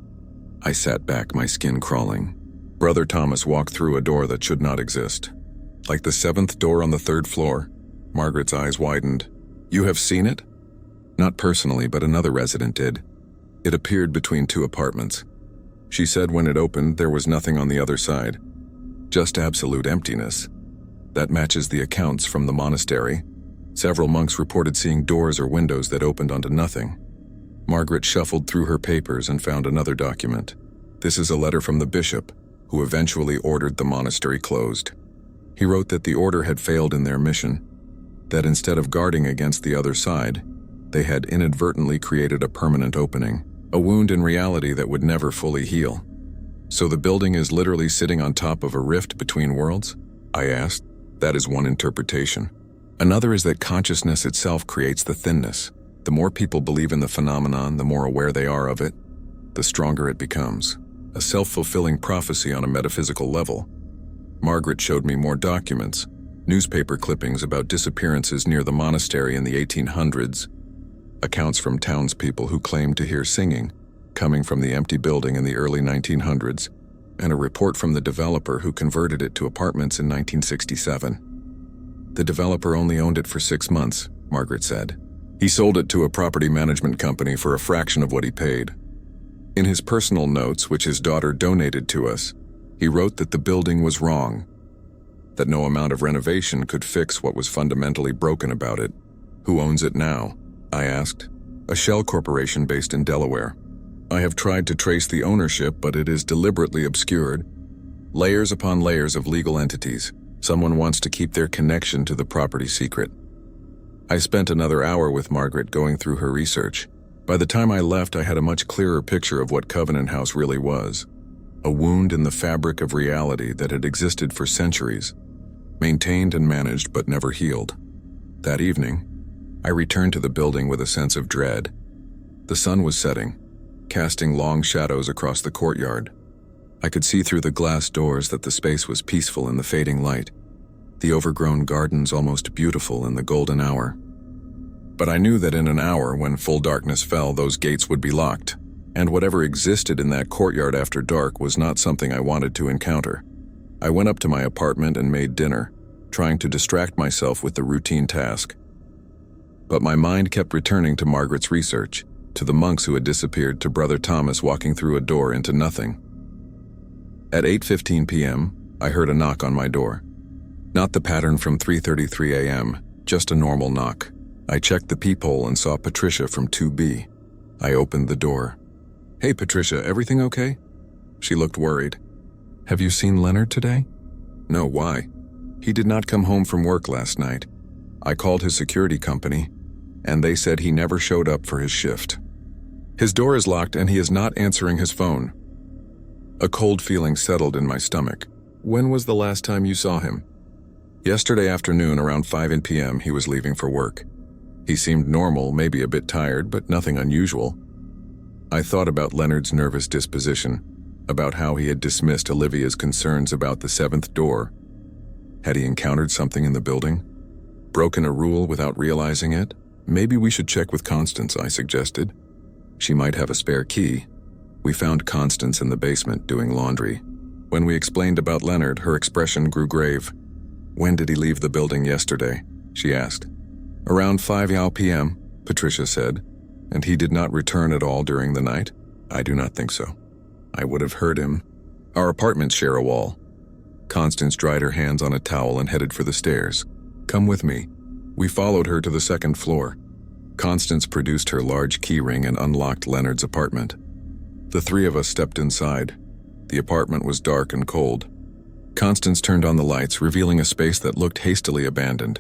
A: I sat back, my skin crawling. Brother Thomas walked through a door that should not exist. "Like the 7th door on the 3rd floor?" Margaret's eyes widened. "You have seen it?" "Not personally, but another resident did. It appeared between 2 apartments. She said when it opened, there was nothing on the other side. Just absolute emptiness. That matches the accounts from the monastery. Several monks reported seeing doors or windows that opened onto nothing." Margaret shuffled through her papers and found another document. "This is a letter from the bishop, who eventually ordered the monastery closed. He wrote that the order had failed in their mission, that instead of guarding against the other side, they had inadvertently created a permanent opening, a wound in reality that would never fully heal. So the building is literally sitting on top of a rift between worlds?" I asked. "That is one interpretation. Another is that consciousness itself creates the thinness. The more people believe in the phenomenon, the more aware they are of it, the stronger it becomes. A self-fulfilling prophecy on a metaphysical level." Margaret showed me more documents, newspaper clippings about disappearances near the monastery in the 1800s, accounts from townspeople who claimed to hear singing coming from the empty building in the early 1900s, and a report from the developer who converted it to apartments in 1967. "The developer only owned it for 6 months, Margaret said. He sold it to a property management company for a fraction of what he paid. In his personal notes, which his daughter donated to us, he wrote that the building was wrong, that no amount of renovation could fix what was fundamentally broken about it." "Who owns it now?" I asked. "A shell corporation based in Delaware. I have tried to trace the ownership, but it is deliberately obscured. Layers upon layers of legal entities. Someone wants to keep their connection to the property secret." I spent another hour with Margaret going through her research. By the time I left, I had a much clearer picture of what Covenant House really was. A wound in the fabric of reality that had existed for centuries, maintained and managed but never healed. That evening, I returned to the building with a sense of dread. The sun was setting, casting long shadows across the courtyard. I could see through the glass doors that the space was peaceful in the fading light, the overgrown gardens almost beautiful in the golden hour. But I knew that in an hour, when full darkness fell, those gates would be locked, and whatever existed in that courtyard after dark was not something I wanted to encounter. I went up to my apartment and made dinner, trying to distract myself with the routine task. But my mind kept returning to Margaret's research, to the monks who had disappeared, to Brother Thomas walking through a door into nothing. At 8:15 p.m., I heard a knock on my door. Not the pattern from 3:33 a.m., just a normal knock. I checked the peephole and saw Patricia from 2B. I opened the door. "Hey, Patricia, everything okay?" She looked worried. "Have you seen Leonard today?" "No, why?" "He did not come home from work last night. I called his security company, and they said he never showed up for his shift. His door is locked and he is not answering his phone." A cold feeling settled in my stomach. "When was the last time you saw him?" "Yesterday afternoon around 5 p.m. he was leaving for work. He seemed normal, maybe a bit tired, but nothing unusual." I thought about Leonard's nervous disposition, about how he had dismissed Olivia's concerns about the seventh door. Had he encountered something in the building? Broken a rule without realizing it? "Maybe we should check with Constance," I suggested. "She might have a spare key." We found Constance in the basement doing laundry. When we explained about Leonard, her expression grew grave. "When did he leave the building yesterday?" she asked. "Around 5 p.m., Patricia said. "And he did not return at all during the night?" "I do not think so. I would have heard him." "Our apartments share a wall." Constance dried her hands on a towel and headed for the stairs. "Come with me." We followed her to the second floor. Constance produced her large keyring and unlocked Leonard's apartment. The three of us stepped inside. The apartment was dark and cold. Constance turned on the lights, revealing a space that looked hastily abandoned.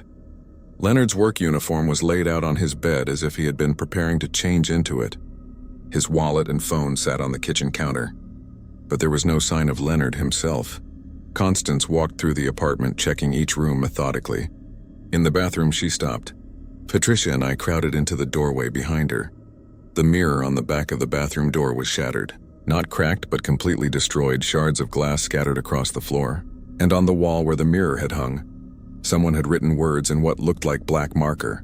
A: Leonard's work uniform was laid out on his bed as if he had been preparing to change into it. His wallet and phone sat on the kitchen counter. But there was no sign of Leonard himself. Constance walked through the apartment, checking each room methodically. In the bathroom, she stopped. Patricia and I crowded into the doorway behind her. The mirror on the back of the bathroom door was shattered. Not cracked, but completely destroyed, shards of glass scattered across the floor. And on the wall where the mirror had hung, someone had written words in what looked like black marker.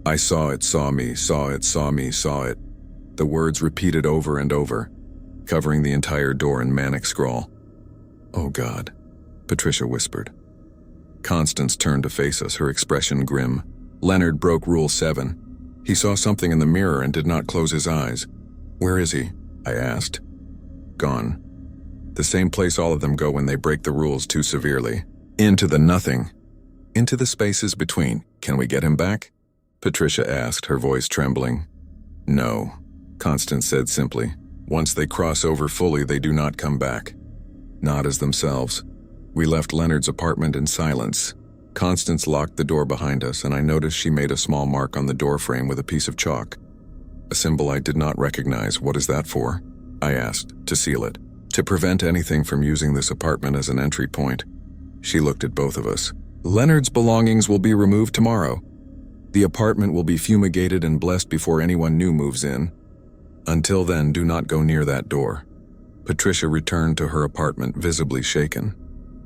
A: "I saw it, saw me, saw it, saw me, saw it." The words repeated over and over, covering the entire door in manic scrawl. "Oh God," Patricia whispered. Constance turned to face us, her expression grim. "Leonard broke Rule 7. He saw something in the mirror and did not close his eyes." "Where is he?" I asked. "Gone. The same place all of them go when they break the rules too severely. Into the nothing. Into the spaces between. Can we get him back?" Patricia asked, her voice trembling. "No," Constance said simply. "Once they cross over fully, they do not come back. Not as themselves." We left Leonard's apartment in silence. Constance locked the door behind us, and I noticed she made a small mark on the doorframe with a piece of chalk. A symbol I did not recognize. "What is that for?" I asked. "To seal it. To prevent anything from using this apartment as an entry point." She looked at both of us. "Leonard's belongings will be removed tomorrow. The apartment will be fumigated and blessed before anyone new moves in. Until then, do not go near that door." Patricia returned to her apartment, visibly shaken.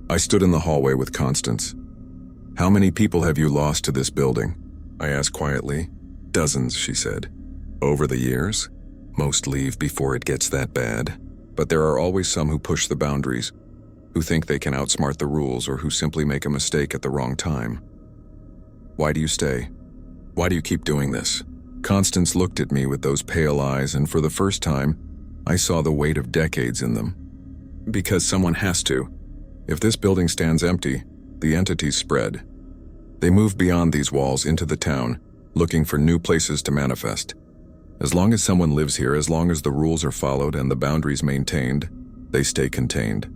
A: I stood in the hallway with Constance. "How many people have you lost to this building?" I asked quietly. "Dozens," she said. "Over the years? Most leave before it gets that bad. But there are always some who push the boundaries, who think they can outsmart the rules, or who simply make a mistake at the wrong time. Why do you stay? Why do you keep doing this?" Constance looked at me with those pale eyes, and for the first time, I saw the weight of decades in them. "Because someone has to. If this building stands empty, the entities spread. They move beyond these walls into the town, looking for new places to manifest. As long as someone lives here, as long as the rules are followed and the boundaries maintained, they stay contained.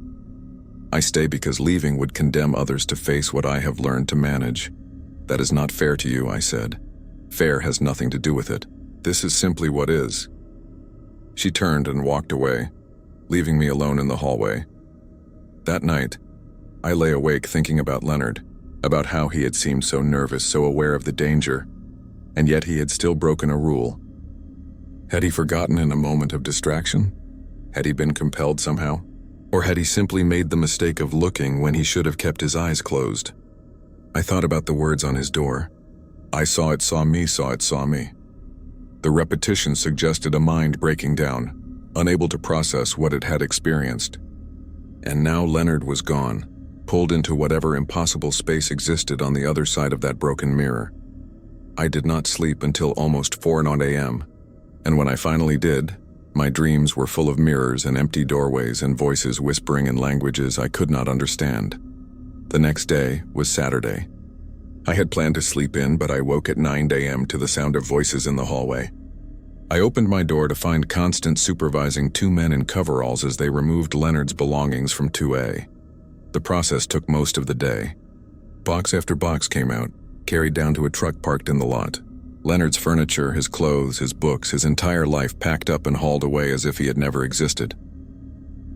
A: I stay because leaving would condemn others to face what I have learned to manage. That is not fair to you," I said. "Fair has nothing to do with it. This is simply what is." She turned and walked away, leaving me alone in the hallway. That night, I lay awake thinking about Leonard, about how he had seemed so nervous, so aware of the danger, and yet he had still broken a rule. Had he forgotten in a moment of distraction? Had he been compelled somehow? Or had he simply made the mistake of looking when he should have kept his eyes closed? I thought about the words on his door. I saw it, saw me, saw it, saw me. The repetition suggested a mind breaking down, unable to process what it had experienced. And now Leonard was gone, pulled into whatever impossible space existed on the other side of that broken mirror. I did not sleep until almost 4 a.m., and when I finally did, my dreams were full of mirrors and empty doorways and voices whispering in languages I could not understand. The next day was Saturday. I had planned to sleep in, but I woke at 9 a.m. to the sound of voices in the hallway. I opened my door to find Constance supervising 2 men in coveralls as they removed Leonard's belongings from 2A. The process took most of the day. Box after box came out, carried down to a truck parked in the lot. Leonard's furniture, his clothes, his books, his entire life packed up and hauled away as if he had never existed.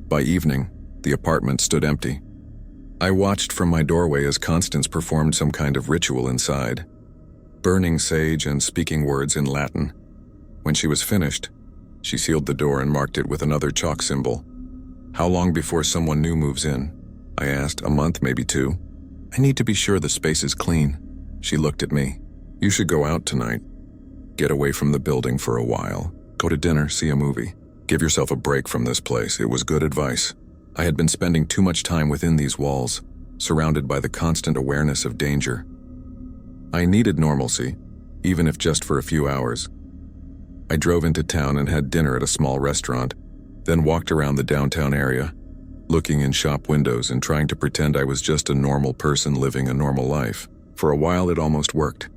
A: By evening, the apartment stood empty. I watched from my doorway as Constance performed some kind of ritual inside, burning sage and speaking words in Latin. When she was finished, she sealed the door and marked it with another chalk symbol. "How long before someone new moves in?" I asked. "A month, maybe 2. "I need to be sure the space is clean." She looked at me. "You should go out tonight. Get away from the building for a while. Go to dinner, see a movie. Give yourself a break from this place." It was good advice. I had been spending too much time within these walls, surrounded by the constant awareness of danger. I needed normalcy, even if just for a few hours. I drove into town and had dinner at a small restaurant, then walked around the downtown area, looking in shop windows and trying to pretend I was just a normal person living a normal life. For a while it almost worked.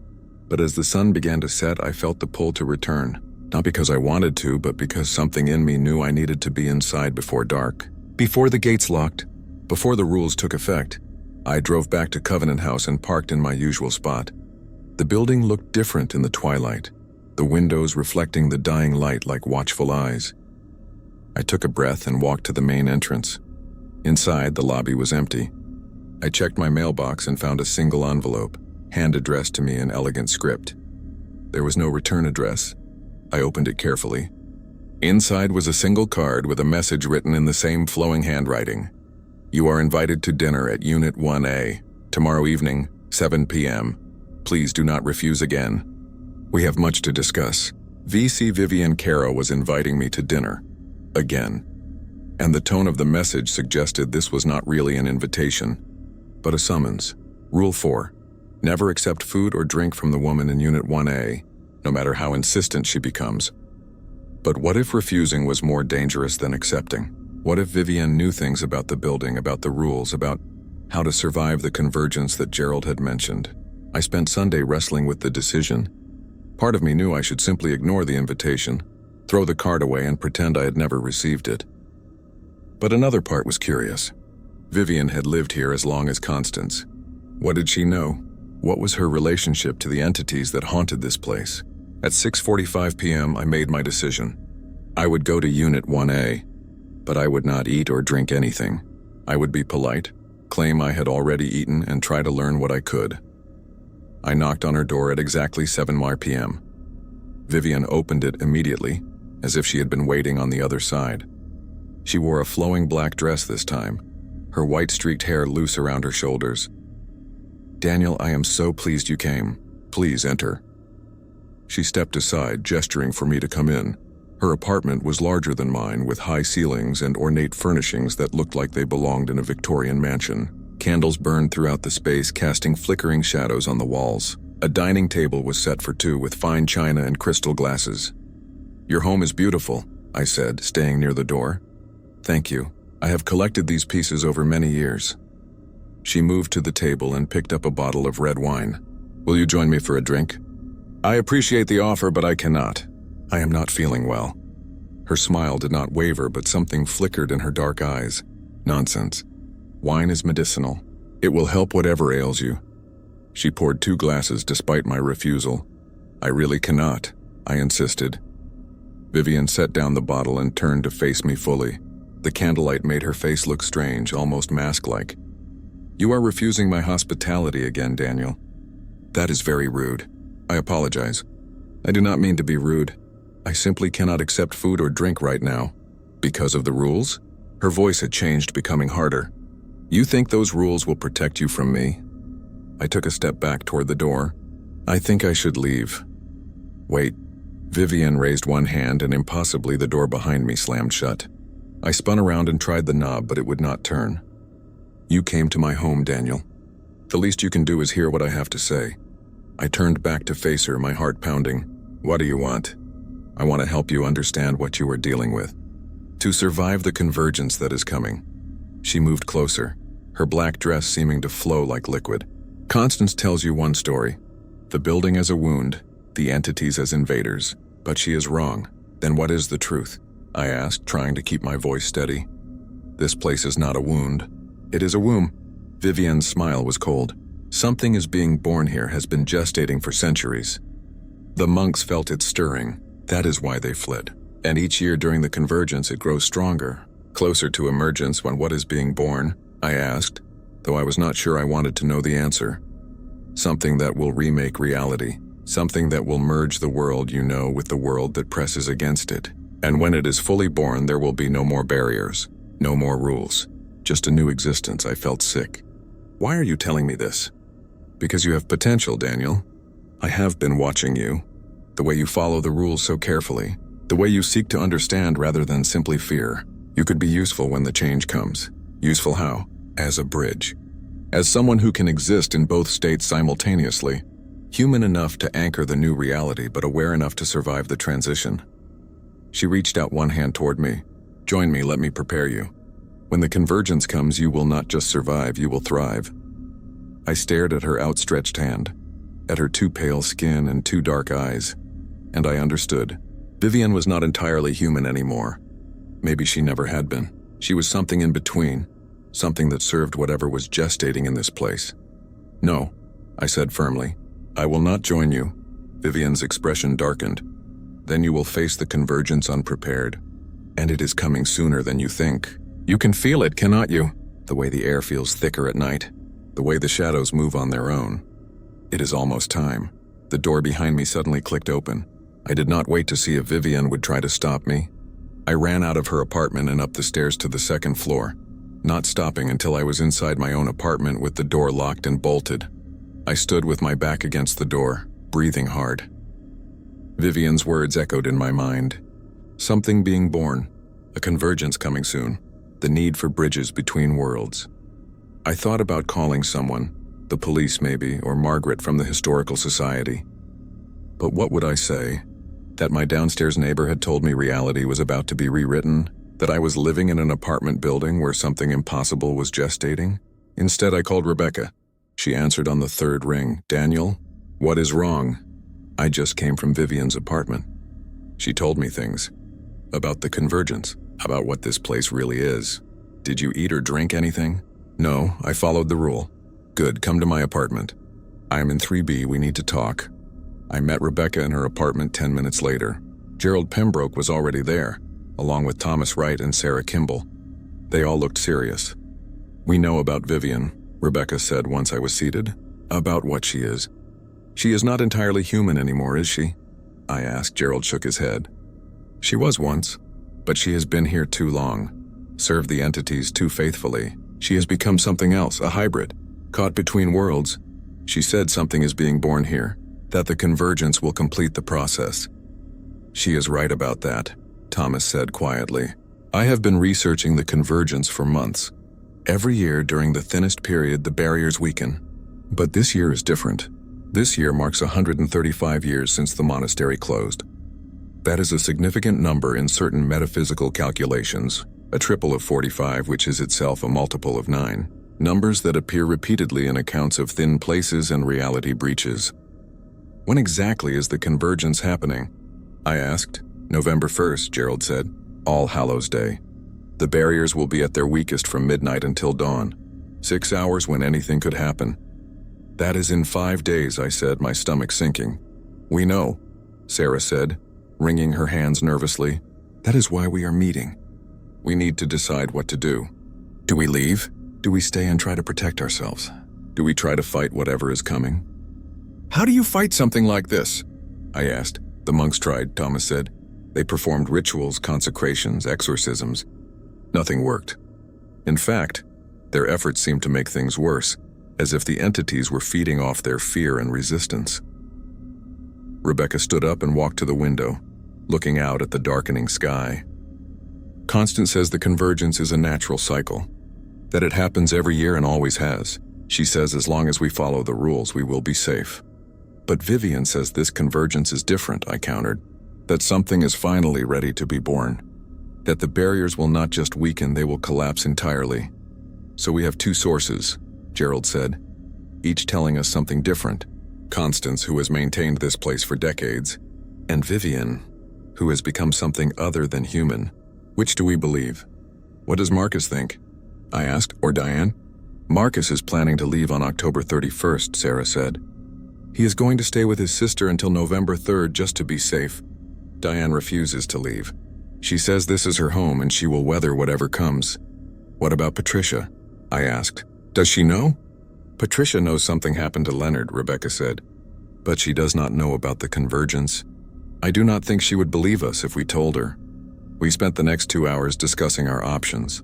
A: But as the sun began to set, I felt the pull to return. Not because I wanted to, but because something in me knew I needed to be inside before dark. Before the gates locked, before the rules took effect, I drove back to Covenant House and parked in my usual spot. The building looked different in the twilight, the windows reflecting the dying light like watchful eyes. I took a breath and walked to the main entrance. Inside, the lobby was empty. I checked my mailbox and found a single envelope, hand-addressed to me in elegant script. There was no return address. I opened it carefully. Inside was a single card with a message written in the same flowing handwriting. "You are invited to dinner at Unit 1A, tomorrow evening, 7 p.m. Please do not refuse again. We have much to discuss." VC Vivian Caro was inviting me to dinner. Again. And the tone of the message suggested this was not really an invitation, but a summons. Rule 4. Never accept food or drink from the woman in Unit 1A, no matter how insistent she becomes. But what if refusing was more dangerous than accepting? What if Vivian knew things about the building, about the rules, about how to survive the convergence that Gerald had mentioned? I spent Sunday wrestling with the decision. Part of me knew I should simply ignore the invitation, throw the card away and pretend I had never received it. But another part was curious. Vivian had lived here as long as Constance. What did she know? What was her relationship to the entities that haunted this place? At 6:45 p.m., I made my decision. I would go to Unit 1A, but I would not eat or drink anything. I would be polite, claim I had already eaten, and try to learn what I could. I knocked on her door at exactly 7 p.m. Vivian opened it immediately, as if she had been waiting on the other side. She wore a flowing black dress this time, her white streaked hair loose around her shoulders. "Daniel, I am so pleased you came. Please enter." She stepped aside, gesturing for me to come in. Her apartment was larger than mine, with high ceilings and ornate furnishings that looked like they belonged in a Victorian mansion. Candles burned throughout the space, casting flickering shadows on the walls. A dining table was set for 2 with fine china and crystal glasses. "Your home is beautiful," I said, staying near the door. "Thank you. I have collected these pieces over many years." She moved to the table and picked up a bottle of red wine. "Will you join me for a drink?" "I appreciate the offer, but I cannot. I am not feeling well." Her smile did not waver, but something flickered in her dark eyes. "Nonsense. Wine is medicinal. It will help whatever ails you." She poured 2 glasses despite my refusal. "I really cannot," I insisted. Vivian set down the bottle and turned to face me fully. The candlelight made her face look strange, almost mask-like. "You are refusing my hospitality again, Daniel. That is very rude. I apologize. I do not mean to be rude. I simply cannot accept food or drink right now." "Because of the rules?" Her voice had changed, becoming harder. You think those rules will protect you from me? I took a step back toward the door. I think I should leave. Wait. Vivian raised one hand and impossibly the door behind me slammed shut. I spun around and tried the knob, but it would not turn. You came to my home, Daniel. The least you can do is hear what I have to say. I turned back to face her, my heart pounding. What do you want? I want to help you understand what you are dealing with. To survive the convergence that is coming. She moved closer, her black dress seeming to flow like liquid. Constance tells you one story. The building as a wound, the entities as invaders. But she is wrong. Then what is the truth? I asked, trying to keep my voice steady. This place is not a wound. It is a womb. Vivian's smile was cold. Something is being born here, has been gestating for centuries. The monks felt it stirring. That is why they fled. And each year during the convergence it grows stronger. Closer to emergence when what is being born? I asked, though I was not sure I wanted to know the answer. Something that will remake reality. Something that will merge the world you know with the world that presses against it. And when it is fully born, there will be no more barriers, no more rules. Just a new existence. I felt sick. Why are you telling me this? Because you have potential, Daniel. I have been watching you. The way you follow the rules so carefully. The way you seek to understand rather than simply fear. You could be useful when the change comes. Useful how? As a bridge. As someone who can exist in both states simultaneously. Human enough to anchor the new reality, but aware enough to survive the transition. She reached out one hand toward me. Join me, let me prepare you. When the convergence comes, you will not just survive, you will thrive. I stared at her outstretched hand, at her too pale skin and too dark eyes, and I understood. Vivian was not entirely human anymore. Maybe she never had been. She was something in between, something that served whatever was gestating in this place. No, I said firmly. I will not join you. Vivian's expression darkened. Then you will face the convergence unprepared. And it is coming sooner than you think. You can feel it, cannot you? The way the air feels thicker at night. The way the shadows move on their own. It is almost time. The door behind me suddenly clicked open. I did not wait to see if Vivian would try to stop me. I ran out of her apartment and up the stairs to the second floor, not stopping until I was inside my own apartment with the door locked and bolted. I stood with my back against the door, breathing hard. Vivian's words echoed in my mind. Something being born, a convergence coming soon, the need for bridges between worlds. I thought about calling someone, the police maybe, or Margaret from the Historical Society. But what would I say? That my downstairs neighbor had told me reality was about to be rewritten? That I was living in an apartment building where something impossible was gestating? Instead, I called Rebecca. She answered on the third ring. Daniel, what is wrong? I just came from Vivian's apartment. She told me things. About the convergence. About what this place really is. Did you eat or drink anything? No, I followed the rule. Good, come to my apartment. I am in 3B, we need to talk. I met Rebecca in her apartment 10 minutes later. Gerald Pembroke was already there, along with Thomas Wright and Sarah Kimball. They all looked serious. We know about Vivian, Rebecca said once I was seated. About what she is. She is not entirely human anymore, is she? I asked. Gerald shook his head. She was once, but she has been here too long, served the entities too faithfully. She has become something else, a hybrid, caught between worlds. She said something is being born here, that the convergence will complete the process. She is right about that, Thomas said quietly. I have been researching the convergence for months. Every year during the thinnest period, the barriers weaken. But this year is different. This year marks 135 years since the monastery closed. That is a significant number in certain metaphysical calculations, a triple of 45, which is itself a multiple of 9, numbers that appear repeatedly in accounts of thin places and reality breaches. When exactly is the convergence happening? I asked. November 1st, Gerald said. All Hallows Day. The barriers will be at their weakest from midnight until dawn. 6 hours when anything could happen. That is in 5 days, I said, my stomach sinking. We know, Sarah said, wringing her hands nervously. That is why we are meeting. We need to decide what to do. Do we leave? Do we stay and try to protect ourselves? Do we try to fight whatever is coming? How do you fight something like this? I asked. The monks tried, Thomas said. They performed rituals, consecrations, exorcisms. Nothing worked. In fact, their efforts seemed to make things worse, as if the entities were feeding off their fear and resistance. Rebecca stood up and walked to the window, looking out at the darkening sky. Constance says the convergence is a natural cycle, that it happens every year and always has. She says as long as we follow the rules, we will be safe. But Vivian says this convergence is different, I countered, that something is finally ready to be born, that the barriers will not just weaken, they will collapse entirely. So we have two sources, Gerald said, each telling us something different. Constance, who has maintained this place for decades, and Vivian, who has become something other than human. Which do we believe? What does Marcus think? I asked, or Diane? Marcus is planning to leave on October 31st, Sarah said. He is going to stay with his sister until November 3rd just to be safe. Diane refuses to leave. She says this is her home and she will weather whatever comes. What about Patricia? I asked. Does she know? Patricia knows something happened to Leonard, Rebecca said. But she does not know about the convergence. I do not think she would believe us if we told her. We spent the next 2 hours discussing our options.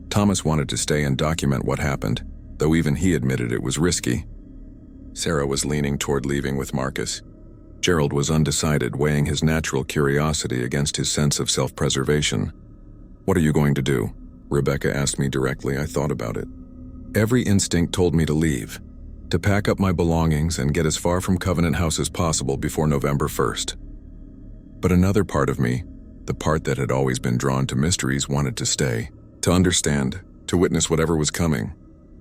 A: Thomas wanted to stay and document what happened, though even he admitted it was risky. Sarah was leaning toward leaving with Marcus. Gerald was undecided, weighing his natural curiosity against his sense of self-preservation. What are you going to do? Rebecca asked me directly. I thought about it. Every instinct told me to leave, to pack up my belongings and get as far from Covenant House as possible before November 1st. But another part of me, the part that had always been drawn to mysteries, wanted to stay, to understand, to witness whatever was coming.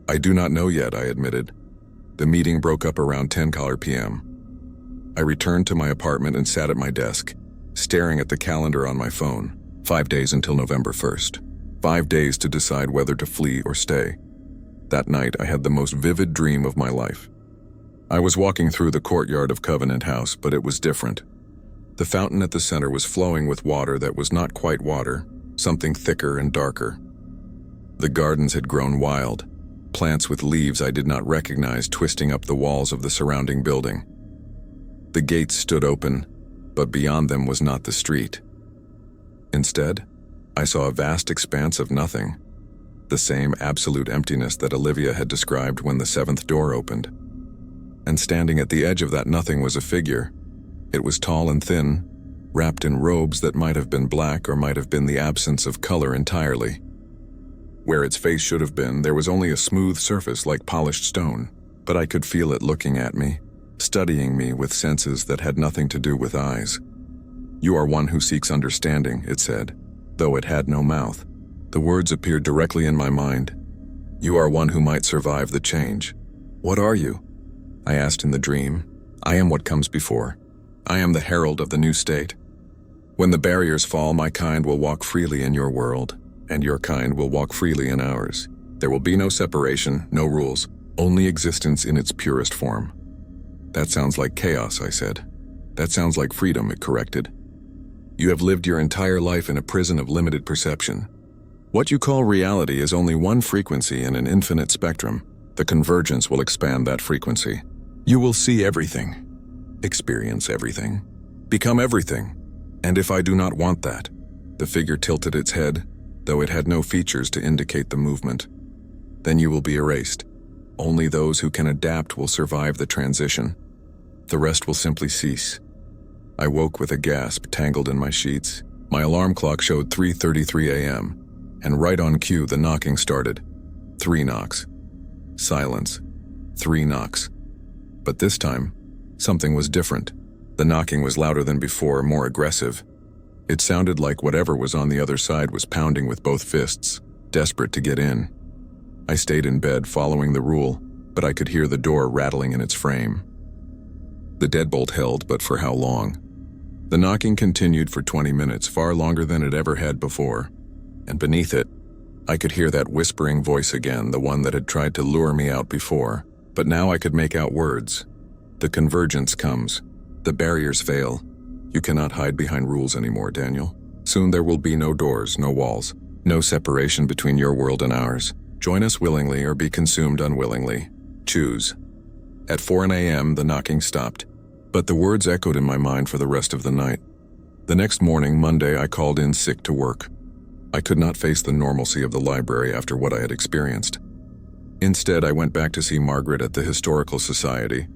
A: I do not know yet, I admitted. The meeting broke up around 10 p.m. I returned to my apartment and sat at my desk, staring at the calendar on my phone. 5 days until November 1st. 5 days to decide whether to flee or stay. That night, I had the most vivid dream of my life. I was walking through the courtyard of Covenant House, but it was different. The fountain at the center was flowing with water that was not quite water, something thicker and darker. The gardens had grown wild, plants with leaves I did not recognize twisting up the walls of the surrounding building. The gates stood open, but beyond them was not the street. Instead, I saw a vast expanse of nothing, the same absolute emptiness that Olivia had described when the seventh door opened. And standing at the edge of that nothing was a figure. It was tall and thin, wrapped in robes that might have been black or might have been the absence of color entirely. Where its face should have been, there was only a smooth surface like polished stone, but I could feel it looking at me, studying me with senses that had nothing to do with eyes. You are one who seeks understanding, it said, though it had no mouth. The words appeared directly in my mind. You are one who might survive the change. What are you? I asked in the dream. I am what comes before. I am the herald of the new state. When the barriers fall, my kind will walk freely in your world, and your kind will walk freely in ours. There will be no separation, no rules, only existence in its purest form. That sounds like chaos, I said. That sounds like freedom, it corrected. You have lived your entire life in a prison of limited perception. What you call reality is only one frequency in an infinite spectrum. The convergence will expand that frequency. You will see everything, experience everything, become everything. And if I do not want that, the figure tilted its head, though it had no features to indicate the movement. Then you will be erased. Only those who can adapt will survive the transition. The rest will simply cease. I woke with a gasp tangled in my sheets. My alarm clock showed 3:33 a.m., and right on cue the knocking started. 3 knocks. Silence. 3 knocks. But this time, something was different. The knocking was louder than before, more aggressive. It sounded like whatever was on the other side was pounding with both fists, desperate to get in. I stayed in bed following the rule, but I could hear the door rattling in its frame. The deadbolt held, but for how long? The knocking continued for 20 minutes, far longer than it ever had before. And beneath it, I could hear that whispering voice again, the one that had tried to lure me out before. But now I could make out words. The convergence comes. The barriers fail. You cannot hide behind rules anymore, Daniel. Soon there will be no doors, no walls, no separation between your world and ours. Join us willingly or be consumed unwillingly. Choose. At 4 a.m., the knocking stopped, but the words echoed in my mind for the rest of the night. The next morning, Monday, I called in sick to work. I could not face the normalcy of the library after what I had experienced. Instead, I went back to see Margaret at the Historical Society.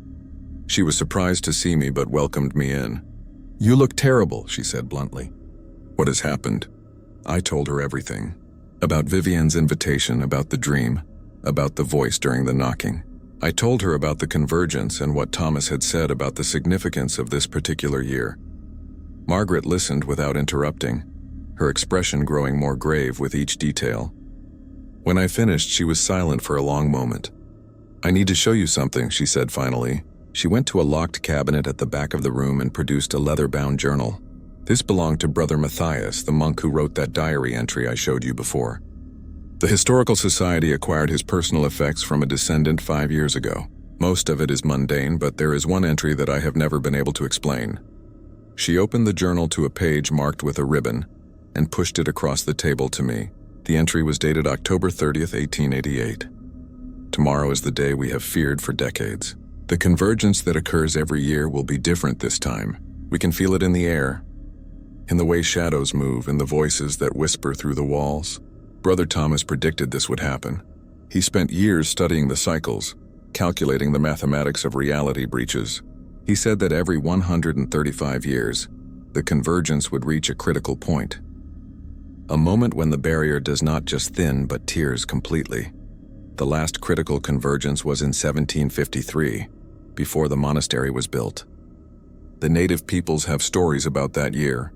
A: She was surprised to see me but welcomed me in. "You look terrible," she said bluntly. "What has happened?" I told her everything. About Vivian's invitation, about the dream, about the voice during the knocking. I told her about the convergence and what Thomas had said about the significance of this particular year. Margaret listened without interrupting, her expression growing more grave with each detail. When I finished, she was silent for a long moment. "I need to show you something," she said finally. She went to a locked cabinet at the back of the room and produced a leather-bound journal. This belonged to Brother Matthias, the monk who wrote that diary entry I showed you before. The Historical Society acquired his personal effects from a descendant 5 years ago. Most of it is mundane, but there is one entry that I have never been able to explain. She opened the journal to a page marked with a ribbon and pushed it across the table to me. The entry was dated October 30th, 1888. "Tomorrow is the day we have feared for decades. The convergence that occurs every year will be different this time. We can feel it in the air, in the way shadows move, in the voices that whisper through the walls." Brother Thomas predicted this would happen. He spent years studying the cycles, calculating the mathematics of reality breaches. He said that every 135 years, the convergence would reach a critical point. A moment when the barrier does not just thin but tears completely. The last critical convergence was in 1753, before the monastery was built. The native peoples have stories about that year.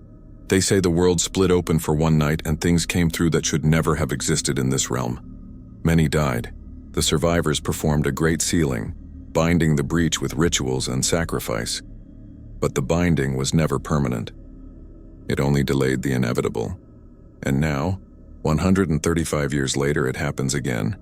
A: They say the world split open for one night and things came through that should never have existed in this realm. Many died. The survivors performed a great sealing, binding the breach with rituals and sacrifice. But the binding was never permanent. It only delayed the inevitable. And now, 135 years later, it happens again.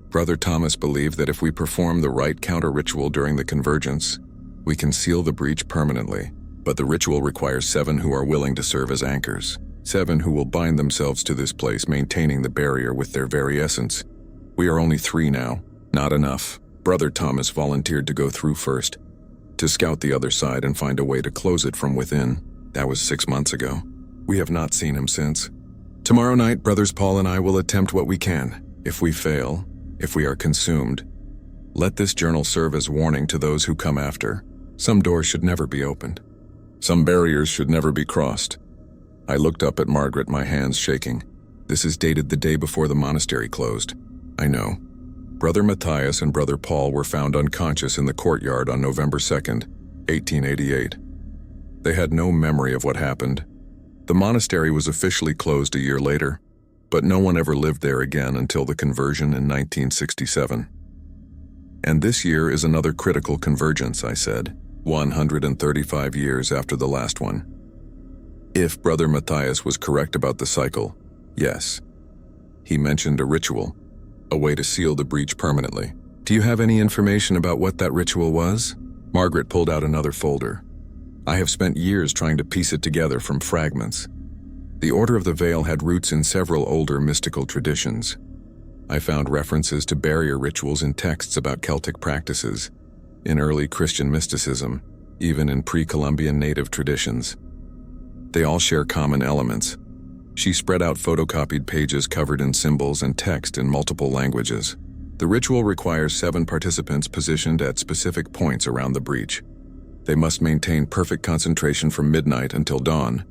A: Brother Thomas believed that if we perform the right counter-ritual during the convergence, we can seal the breach permanently. But the ritual requires 7 who are willing to serve as anchors. 7 who will bind themselves to this place, maintaining the barrier with their very essence. We are only 3 now. Not enough. Brother Thomas volunteered to go through first, to scout the other side and find a way to close it from within. That was 6 months ago. We have not seen him since. Tomorrow night, Brothers Paul and I will attempt what we can. If we fail, if we are consumed, let this journal serve as warning to those who come after. Some doors should never be opened. Some barriers should never be crossed. I looked up at Margaret, my hands shaking. This is dated the day before the monastery closed. I know. Brother Matthias and Brother Paul were found unconscious in the courtyard on November 2nd, 1888. They had no memory of what happened. The monastery was officially closed a year later, but no one ever lived there again until the conversion in 1967. And this year is another critical convergence, I said. 135 years after the last one. If Brother Matthias was correct about the cycle, yes. He mentioned a ritual, a way to seal the breach permanently. Do you have any information about what that ritual was? Margaret pulled out another folder. I have spent years trying to piece it together from fragments. The Order of the Veil had roots in several older mystical traditions. I found references to barrier rituals in texts about Celtic practices, in early Christian mysticism, even in pre-Columbian native traditions. They all share common elements. She spread out photocopied pages covered in symbols and text in multiple languages. The ritual requires 7 participants positioned at specific points around the breach. They must maintain perfect concentration from midnight until dawn,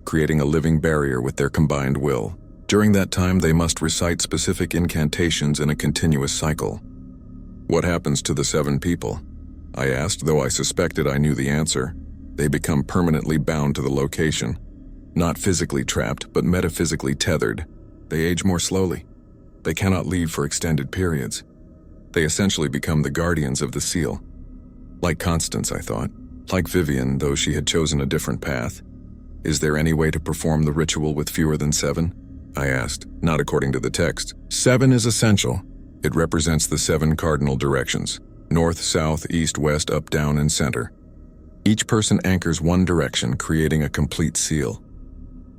A: creating a living barrier with their combined will. During that time, they must recite specific incantations in a continuous cycle. What happens to the 7 people? I asked, though I suspected I knew the answer. They become permanently bound to the location. Not physically trapped, but metaphysically tethered. They age more slowly. They cannot leave for extended periods. They essentially become the guardians of the seal. Like Constance, I thought. Like Vivian, though she had chosen a different path. Is there any way to perform the ritual with fewer than 7? I asked, not according to the text. 7 is essential. It represents the 7 cardinal directions: north, south, east, west, up, down, and center. Each person anchors one direction, creating a complete seal.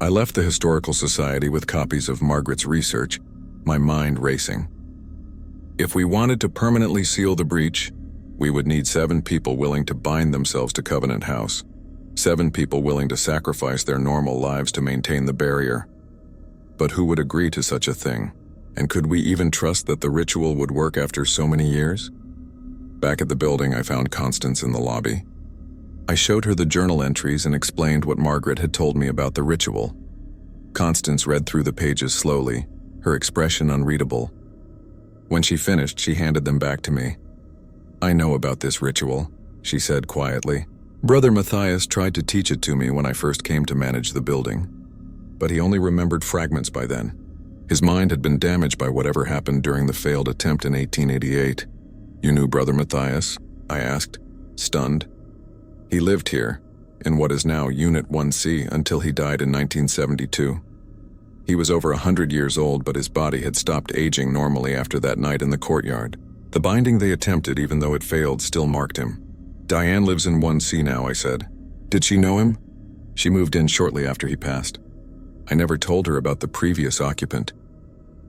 A: I left the Historical Society with copies of Margaret's research, my mind racing. If we wanted to permanently seal the breach, we would need 7 people willing to bind themselves to Covenant House, 7 people willing to sacrifice their normal lives to maintain the barrier. But who would agree to such a thing? And could we even trust that the ritual would work after so many years? Back at the building, I found Constance in the lobby. I showed her the journal entries and explained what Margaret had told me about the ritual. Constance read through the pages slowly, her expression unreadable. When she finished, she handed them back to me. "I know about this ritual," she said quietly. "Brother Matthias tried to teach it to me when I first came to manage the building. But he only remembered fragments by then. His mind had been damaged by whatever happened during the failed attempt in 1888. "You knew Brother Matthias?" I asked, stunned. "He lived here, in what is now Unit 1C, until he died in 1972. He was over 100 years old, but his body had stopped aging normally after that night in the courtyard. The binding they attempted, even though it failed, still marked him. Diane lives in 1C now," I said. "Did she know him?" "She moved in shortly after he passed. I never told her about the previous occupant."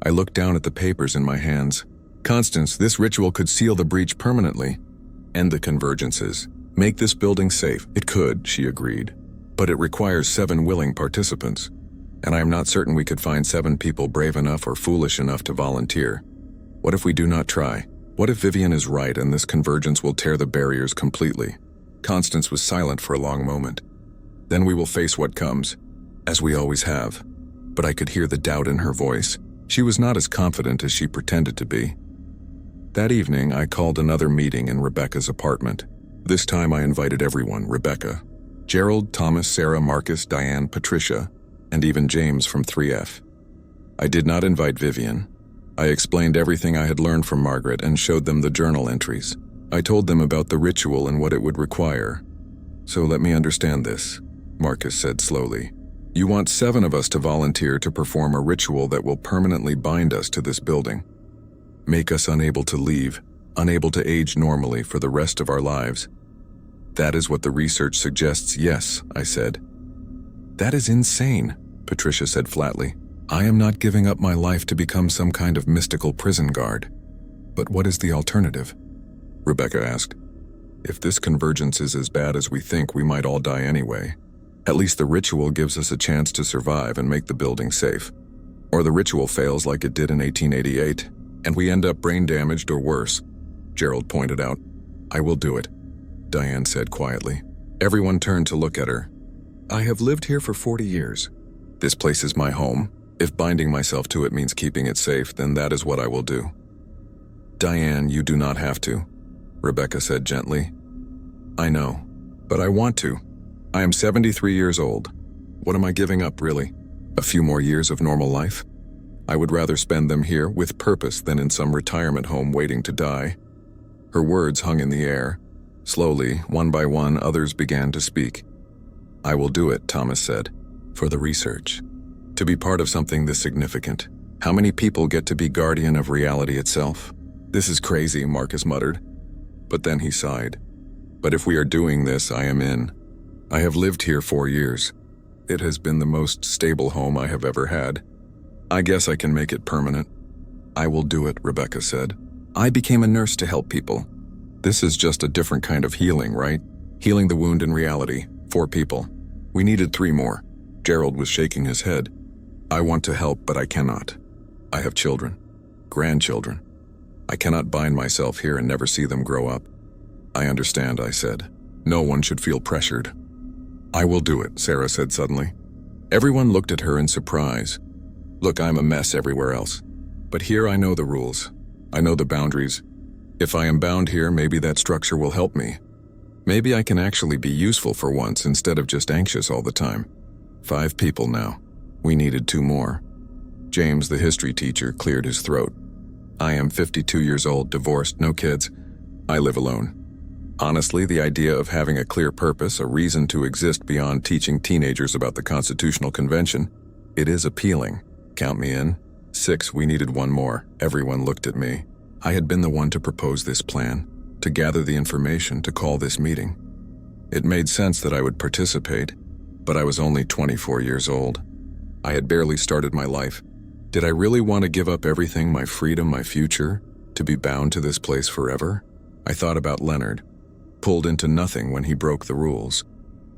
A: I looked down at the papers in my hands. "Constance, this ritual could seal the breach permanently. End the convergences. Make this building safe." "It could," she agreed. "But it requires 7 willing participants. And I am not certain we could find 7 people brave enough or foolish enough to volunteer. What if we do not try? What if Vivian is right and this convergence will tear the barriers completely?" Constance was silent for a long moment. "Then we will face what comes, as we always have." But I could hear the doubt in her voice. She was not as confident as she pretended to be. That evening, I called another meeting in Rebecca's apartment. This time I invited everyone: Rebecca, Gerald, Thomas, Sarah, Marcus, Diane, Patricia, and even James from 3F. I did not invite Vivian. I explained everything I had learned from Margaret and showed them the journal entries. I told them about the ritual and what it would require. "So let me understand this," Marcus said slowly. "You want 7 of us to volunteer to perform a ritual that will permanently bind us to this building. Make us unable to leave, unable to age normally for the rest of our lives." "That is what the research suggests, yes," I said. "That is insane," Patricia said flatly. "I am not giving up my life to become some kind of mystical prison guard." "But what is the alternative?" Rebecca asked. "If this convergence is as bad as we think, we might all die anyway. At least the ritual gives us a chance to survive and make the building safe. Or the ritual fails like it did in 1888, and we end up brain damaged or worse," Gerald pointed out. "I will do it," Diane said quietly. Everyone turned to look at her. "I have lived here for 40 years. This place is my home. If binding myself to it means keeping it safe, then that is what I will do." "Diane, you do not have to," Rebecca said gently. "I know, but I want to. I am 73 years old. What am I giving up, really? A few more years of normal life? I would rather spend them here with purpose than in some retirement home waiting to die." Her words hung in the air. Slowly, one by one, others began to speak. "I will do it," Thomas said, "for the research. To be part of something this significant. How many people get to be guardian of reality itself?" "This is crazy," Marcus muttered. But then he sighed. "But if we are doing this, I am in. I have lived here 4 years. It has been the most stable home I have ever had. I guess I can make it permanent." "I will do it," Rebecca said. "I became a nurse to help people. This is just a different kind of healing, right? Healing the wound in reality. 4 people. We needed 3 more. Gerald was shaking his head. "I want to help, but I cannot. I have children. Grandchildren. I cannot bind myself here and never see them grow up." "I understand," I said. "No one should feel pressured." "I will do it," Sarah said suddenly. Everyone looked at her in surprise. "Look, I'm a mess everywhere else. But here I know the rules. I know the boundaries. If I am bound here, maybe that structure will help me. Maybe I can actually be useful for once instead of just anxious all the time." 5 people now. We needed 2 more. James, the history teacher, cleared his throat. "I am 52 years old, divorced, no kids. I live alone. Honestly, the idea of having a clear purpose, a reason to exist beyond teaching teenagers about the Constitutional Convention, it is appealing. Count me in." 6, we needed 1 more. Everyone looked at me. I had been the one to propose this plan, to gather the information, to call this meeting. It made sense that I would participate, but I was only 24 years old. I had barely started my life. Did I really want to give up everything, my freedom, my future, to be bound to this place forever? I thought about Leonard, pulled into nothing when he broke the rules.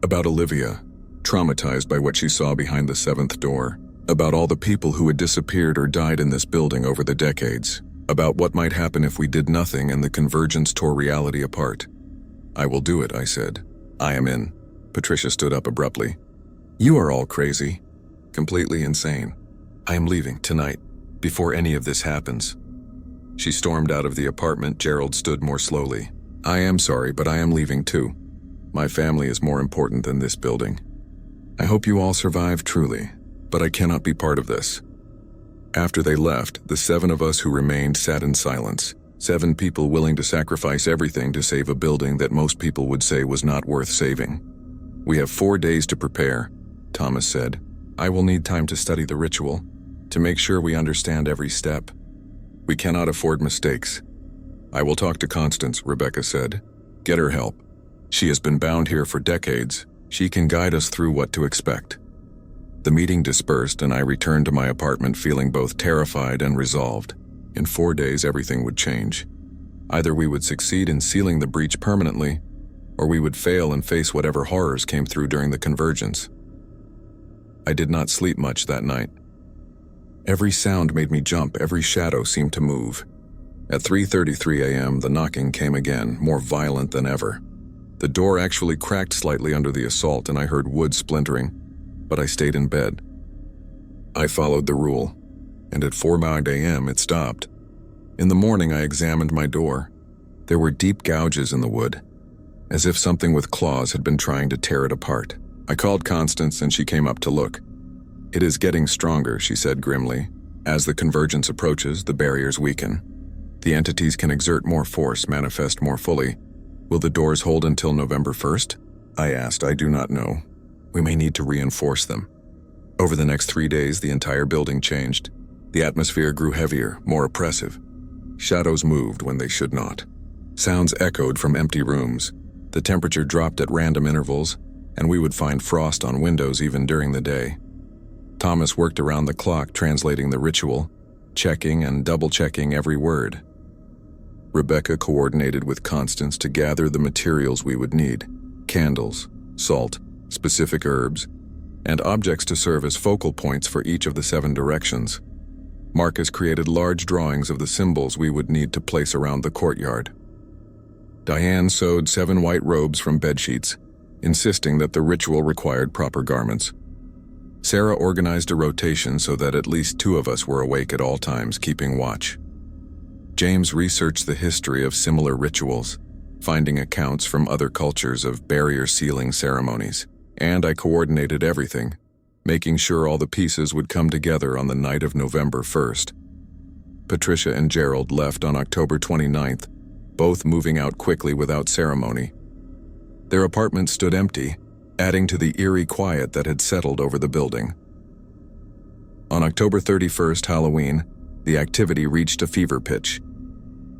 A: About Olivia, traumatized by what she saw behind the 7th door. About all the people who had disappeared or died in this building over the decades. About what might happen if we did nothing and the convergence tore reality apart. "I will do it," I said. "I am in." Patricia stood up abruptly. "You are all crazy. Completely insane. I am leaving tonight, before any of this happens." She stormed out of the apartment. Gerald stood more slowly. "I am sorry, but I am leaving too. My family is more important than this building. I hope you all survive truly, but I cannot be part of this." After they left, the 7 of us who remained sat in silence. 7 people willing to sacrifice everything to save a building that most people would say was not worth saving. "We have 4 days to prepare," Thomas said. "I will need time to study the ritual, to make sure we understand every step. We cannot afford mistakes." "I will talk to Constance," Rebecca said. "Get her help. She has been bound here for decades. She can guide us through what to expect." The meeting dispersed and I returned to my apartment feeling both terrified and resolved. In 4 days everything would change. Either we would succeed in sealing the breach permanently, or we would fail and face whatever horrors came through during the convergence. I did not sleep much that night. Every sound made me jump, every shadow seemed to move. At 3:33 a.m. the knocking came again, more violent than ever. The door actually cracked slightly under the assault and I heard wood splintering, but I stayed in bed. I followed the rule, and at 4:09 a.m. it stopped. In the morning I examined my door. There were deep gouges in the wood, as if something with claws had been trying to tear it apart. I called Constance and she came up to look. "It is getting stronger," she said grimly. "As the convergence approaches, the barriers weaken. The entities can exert more force, manifest more fully. Will the doors hold until November 1st? I asked. "I do not know. We may need to reinforce them." Over the next 3 days, the entire building changed. The atmosphere grew heavier, more oppressive. Shadows moved when they should not. Sounds echoed from empty rooms. The temperature dropped at random intervals, and we would find frost on windows even during the day. Thomas worked around the clock translating the ritual, checking and double-checking every word. Rebecca coordinated with Constance to gather the materials we would need: candles, salt, specific herbs, and objects to serve as focal points for each of the 7 directions. Marcus created large drawings of the symbols we would need to place around the courtyard. Diane sewed 7 white robes from bedsheets, insisting that the ritual required proper garments. Sarah organized a rotation so that at least 2 of us were awake at all times, keeping watch. James researched the history of similar rituals, finding accounts from other cultures of barrier sealing ceremonies, and I coordinated everything, making sure all the pieces would come together on the night of November 1st. Patricia and Gerald left on October 29th, both moving out quickly without ceremony. Their apartment stood empty, adding to the eerie quiet that had settled over the building. On October 31st, Halloween, the activity reached a fever pitch.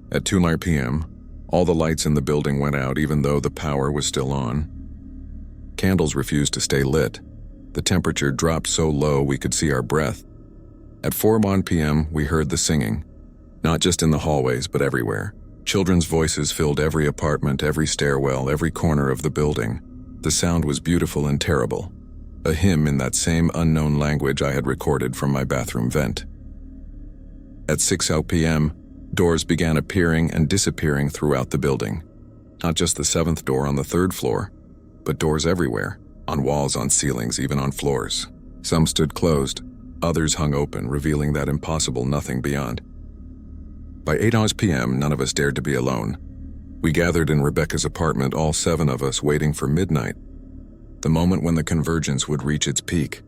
A: At 2:09 p.m., all the lights in the building went out even though the power was still on. Candles refused to stay lit. The temperature dropped so low we could see our breath. At 4:01 p.m., we heard the singing, not just in the hallways but everywhere. Children's voices filled every apartment, every stairwell, every corner of the building. The sound was beautiful and terrible, a hymn in that same unknown language I had recorded from my bathroom vent. At 6:00 p.m., doors began appearing and disappearing throughout the building. Not just the 7th door on the 3rd floor, but doors everywhere, on walls, on ceilings, even on floors. Some stood closed, others hung open, revealing that impossible nothing beyond. By 8:00 p.m., none of us dared to be alone. We gathered in Rebecca's apartment, all 7 of us waiting for midnight, the moment when the convergence would reach its peak.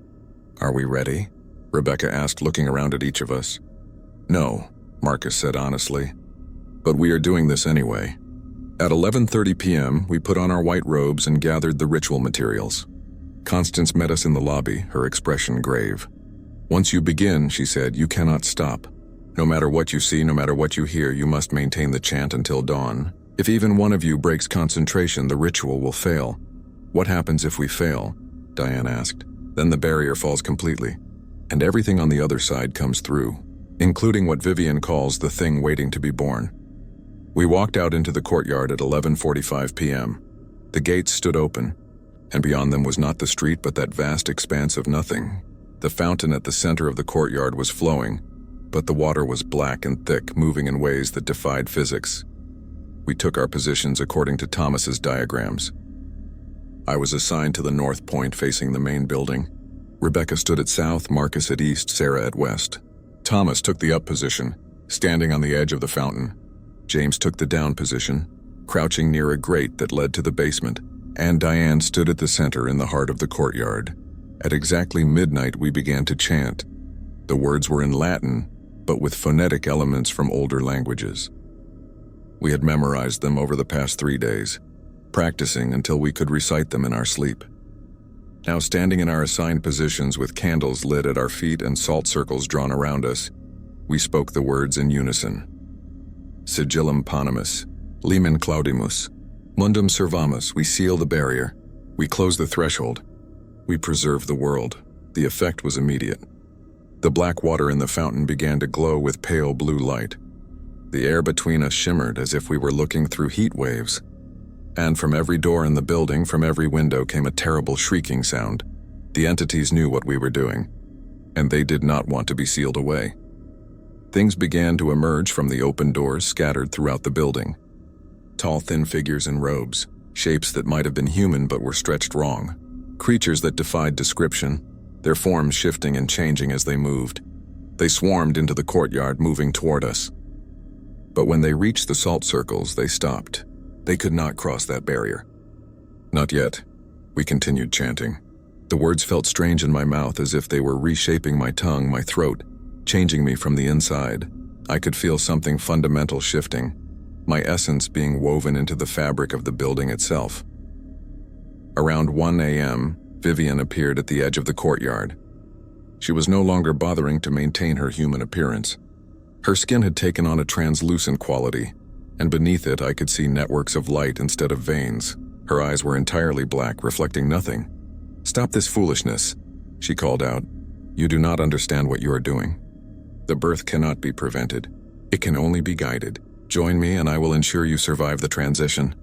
A: "Are we ready?" Rebecca asked, looking around at each of us. "No," Marcus said honestly, "but we are doing this anyway." At 11:30 p.m., we put on our white robes and gathered the ritual materials. Constance met us in the lobby, her expression grave. "Once you begin," she said, "you cannot stop. No matter what you see, no matter what you hear, you must maintain the chant until dawn. If even one of you breaks concentration, the ritual will fail." "What happens if we fail?" Diane asked. "Then the barrier falls completely, and everything on the other side comes through, including what Vivian calls the thing waiting to be born." We walked out into the courtyard at 11:45 p.m. The gates stood open, and beyond them was not the street but that vast expanse of nothing. The fountain at the center of the courtyard was flowing, but the water was black and thick, moving in ways that defied physics. We took our positions according to Thomas's diagrams. I was assigned to the north point facing the main building. Rebecca stood at south, Marcus at east, Sarah at west. Thomas took the up position, standing on the edge of the fountain. James took the down position, crouching near a grate that led to the basement, and Diane stood at the center in the heart of the courtyard. At exactly midnight, we began to chant. The words were in Latin, but with phonetic elements from older languages. We had memorized them over the past 3 days, practicing until we could recite them in our sleep. Now, standing in our assigned positions with candles lit at our feet and salt circles drawn around us, we spoke the words in unison. Sigillum ponimus, limen claudimus, mundum servamus. We seal the barrier. We close the threshold. We preserve the world. The effect was immediate. The black water in the fountain began to glow with pale blue light. The air between us shimmered as if we were looking through heat waves. And from every door in the building, from every window, came a terrible shrieking sound. The entities knew what we were doing, and they did not want to be sealed away. Things began to emerge from the open doors scattered throughout the building. Tall, thin figures in robes, shapes that might have been human but were stretched wrong. Creatures that defied description, their forms shifting and changing as they moved. They swarmed into the courtyard, moving toward us. But when they reached the salt circles, they stopped. They could not cross that barrier. Not yet. We continued chanting. The words felt strange in my mouth, as if they were reshaping my tongue, my throat, changing me from the inside. I could feel something fundamental shifting, my essence being woven into the fabric of the building itself. Around 1 a.m., Vivian appeared at the edge of the courtyard. She was no longer bothering to maintain her human appearance. Her skin had taken on a translucent quality, and beneath it I could see networks of light instead of veins. Her eyes were entirely black, reflecting nothing. "Stop this foolishness," she called out. "You do not understand what you are doing. The birth cannot be prevented. It can only be guided. Join me and I will ensure you survive the transition."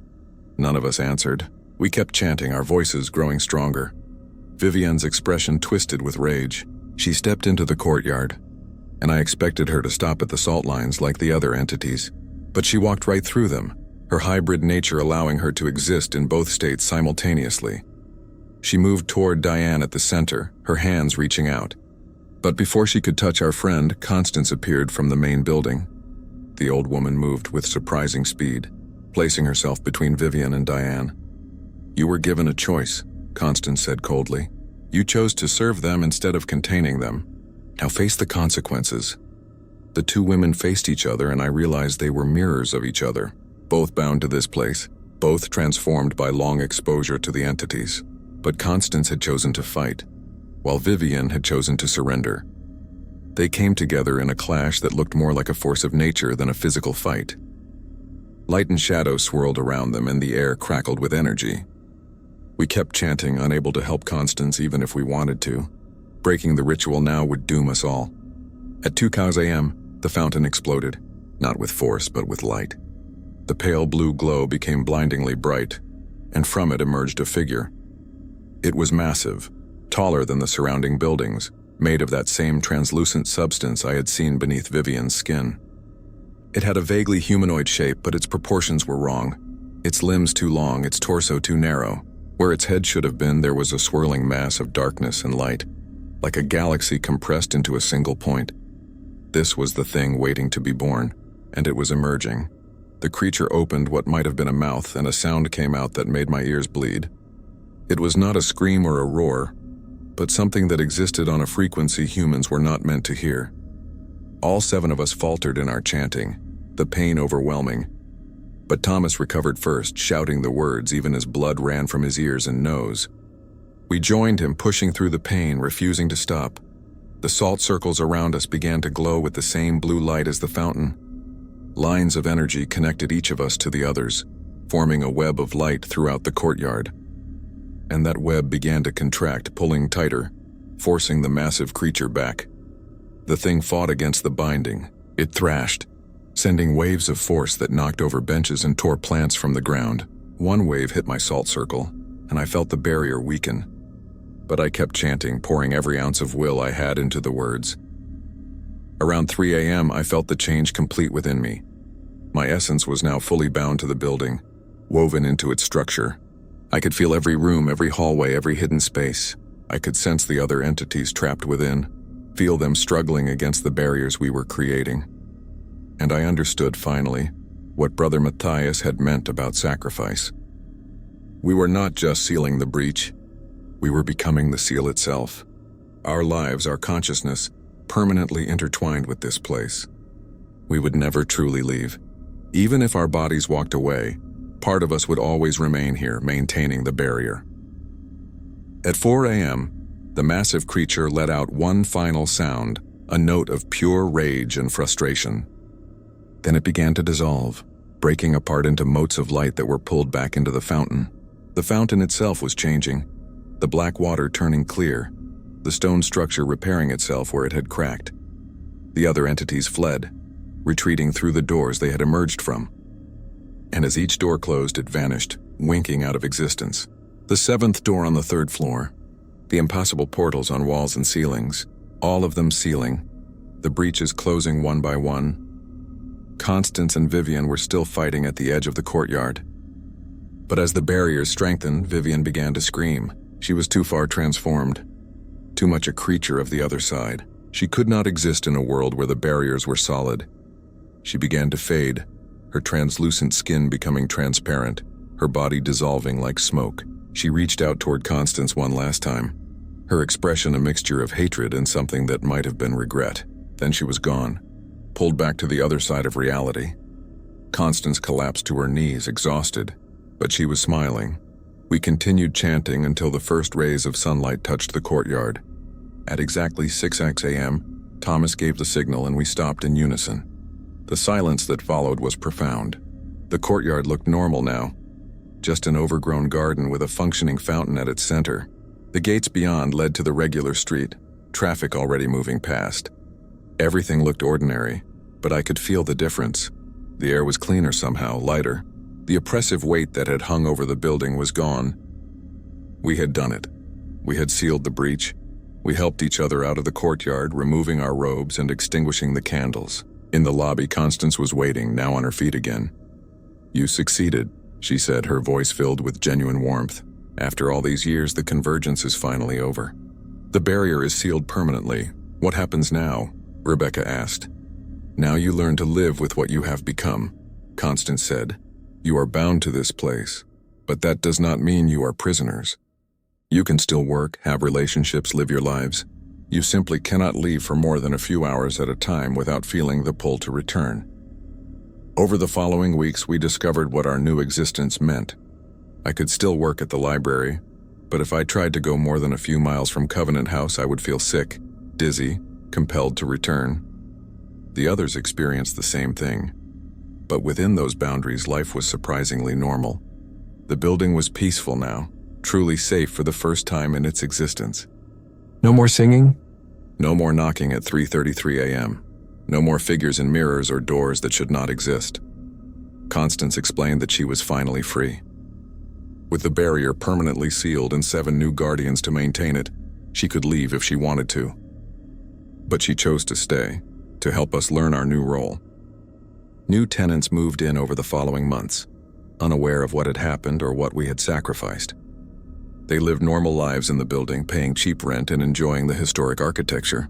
A: None of us answered. We kept chanting, our voices growing stronger. Vivian's expression twisted with rage. She stepped into the courtyard, and I expected her to stop at the salt lines like the other entities. But she walked right through them, her hybrid nature allowing her to exist in both states simultaneously. She moved toward Diane at the center, her hands reaching out. But before she could touch our friend, Constance appeared from the main building. The old woman moved with surprising speed, placing herself between Vivian and Diane. "You were given a choice," Constance said coldly. "You chose to serve them instead of containing them. Now face the consequences." The two women faced each other, and I realized they were mirrors of each other, both bound to this place, both transformed by long exposure to the entities. But Constance had chosen to fight, while Vivian had chosen to surrender. They came together in a clash that looked more like a force of nature than a physical fight. Light and shadow swirled around them, and the air crackled with energy. We kept chanting, unable to help Constance even if we wanted to. Breaking the ritual now would doom us all. At 2 a.m., the fountain exploded, not with force but with light. The pale blue glow became blindingly bright, and from it emerged a figure. It was massive, taller than the surrounding buildings, made of that same translucent substance I had seen beneath Vivian's skin. It had a vaguely humanoid shape, but its proportions were wrong. Its limbs too long, its torso too narrow. Where its head should have been, there was a swirling mass of darkness and light, like a galaxy compressed into a single point. This was the thing waiting to be born, and it was emerging. The creature opened what might have been a mouth, and a sound came out that made my ears bleed. It was not a scream or a roar, but something that existed on a frequency humans were not meant to hear. All 7 of us faltered in our chanting, the pain overwhelming. But Thomas recovered first, shouting the words even as blood ran from his ears and nose. We joined him, pushing through the pain, refusing to stop. The salt circles around us began to glow with the same blue light as the fountain. Lines of energy connected each of us to the others, forming a web of light throughout the courtyard. And that web began to contract, pulling tighter, forcing the massive creature back. The thing fought against the binding. It thrashed, sending waves of force that knocked over benches and tore plants from the ground. One wave hit my salt circle, and I felt the barrier weaken. but I kept chanting, pouring every ounce of will I had into the words. Around 3 a.m., I felt the change complete within me. My essence was now fully bound to the building, woven into its structure. I could feel every room, every hallway, every hidden space. I could sense the other entities trapped within, feel them struggling against the barriers we were creating. And I understood, finally, what Brother Matthias had meant about sacrifice. We were not just sealing the breach, we were becoming the seal itself. Our lives, our consciousness, permanently intertwined with this place. We would never truly leave. Even if our bodies walked away, part of us would always remain here, maintaining the barrier. At 4 a.m., the massive creature let out one final sound, a note of pure rage and frustration. Then it began to dissolve, breaking apart into motes of light that were pulled back into the fountain. The fountain itself was changing, the black water turning clear, the stone structure repairing itself where it had cracked. The other entities fled, retreating through the doors they had emerged from. And as each door closed, it vanished, winking out of existence. The seventh door on the third floor, the impossible portals on walls and ceilings, all of them sealing, the breaches closing one by one. Constance and Vivian were still fighting at the edge of the courtyard. But as the barriers strengthened, Vivian began to scream. She was too far transformed, too much a creature of the other side. She could not exist in a world where the barriers were solid. She began to fade, her translucent skin becoming transparent, her body dissolving like smoke. She reached out toward Constance one last time, her expression a mixture of hatred and something that might have been regret. Then she was gone, pulled back to the other side of reality. Constance collapsed to her knees, exhausted, but she was smiling. We continued chanting until the first rays of sunlight touched the courtyard. At exactly 6 a.m., Thomas gave the signal and we stopped in unison. The silence that followed was profound. The courtyard looked normal now, just an overgrown garden with a functioning fountain at its center. The gates beyond led to the regular street, traffic already moving past. Everything looked ordinary, but I could feel the difference. The air was cleaner somehow, lighter. The oppressive weight that had hung over the building was gone. We had done it. We had sealed the breach. We helped each other out of the courtyard, removing our robes and extinguishing the candles. In the lobby, Constance was waiting, now on her feet again. "You succeeded," she said, her voice filled with genuine warmth. "After all these years, the convergence is finally over. The barrier is sealed permanently. What happens now?" Rebecca asked. "Now you learn to live with what you have become," Constance said. "You are bound to this place, but that does not mean you are prisoners. You can still work, have relationships, live your lives. You simply cannot leave for more than a few hours at a time without feeling the pull to return." Over the following weeks, we discovered what our new existence meant. I could still work at the library, but if I tried to go more than a few miles from Covenant House, I would feel sick, dizzy, compelled to return. The others experienced the same thing. But within those boundaries, life was surprisingly normal. The building was peaceful now, truly safe for the first time in its existence.
C: No more singing?
A: No more knocking at 3:33 a.m. No more figures in mirrors or doors that should not exist. Constance explained that she was finally free. With the barrier permanently sealed and 7 new guardians to maintain it, she could leave if she wanted to. But she chose to stay, to help us learn our new role. New tenants moved in over the following months, unaware of what had happened or what we had sacrificed. They lived normal lives in the building, paying cheap rent and enjoying the historic architecture.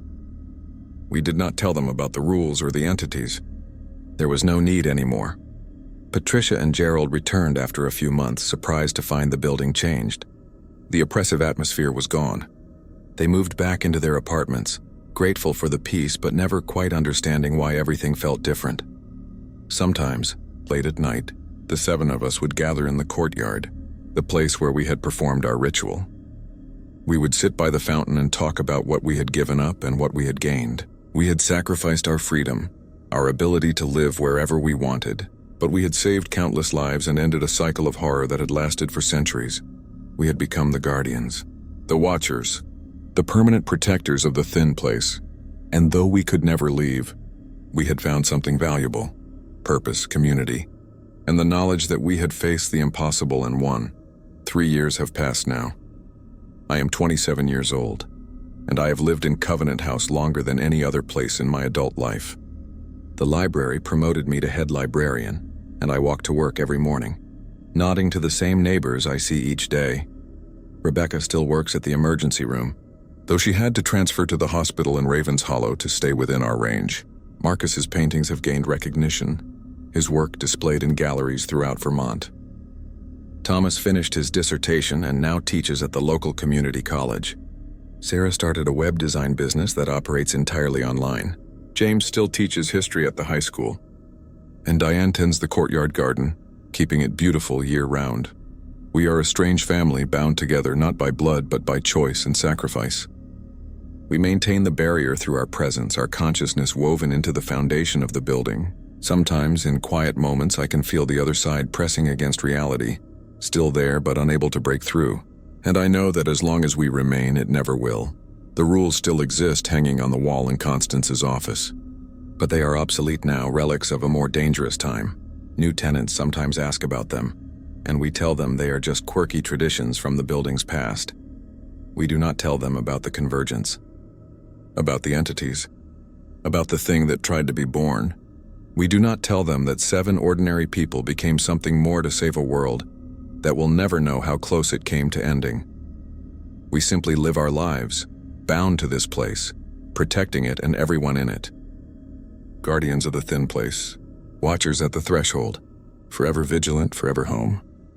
A: We did not tell them about the rules or the entities. There was no need anymore. Patricia and Gerald returned after a few months, surprised to find the building changed. The oppressive atmosphere was gone. They moved back into their apartments, grateful for the peace but never quite understanding why everything felt different. Sometimes, late at night, the 7 of us would gather in the courtyard, the place where we had performed our ritual. We would sit by the fountain and talk about what we had given up and what we had gained. We had sacrificed our freedom, our ability to live wherever we wanted, but we had saved countless lives and ended a cycle of horror that had lasted for centuries. We had become the guardians, the watchers, the permanent protectors of the thin place. And though we could never leave, we had found something valuable: purpose, community, and the knowledge that we had faced the impossible and won. 3 years have passed now. I am 27 years old, and I have lived in Covenant House longer than any other place in my adult life. The library promoted me to head librarian, and I walk to work every morning, nodding to the same neighbors I see each day. Rebecca still works at the emergency room, though she had to transfer to the hospital in Ravens Hollow to stay within our range. Marcus's paintings have gained recognition, his work displayed in galleries throughout Vermont. Thomas finished his dissertation and now teaches at the local community college. Sarah started a web design business that operates entirely online. James still teaches history at the high school. And Diane tends the courtyard garden, keeping it beautiful year-round. We are a strange family bound together not by blood but by choice and sacrifice. We maintain the barrier through our presence, our consciousness woven into the foundation of the building. Sometimes, in quiet moments, I can feel the other side pressing against reality, still there but unable to break through. And I know that as long as we remain, it never will. The rules still exist hanging on the wall in Constance's office. But they are obsolete now, relics of a more dangerous time. New tenants sometimes ask about them, and we tell them they are just quirky traditions from the building's past. We do not tell them about the convergence, about the entities, about the thing that tried to be born. We do not tell them that 7 ordinary people became something more to save a world that will never know how close it came to ending. We simply live our lives, bound to this place, protecting it and everyone in it. Guardians of the thin place, watchers at the threshold, forever vigilant, forever home.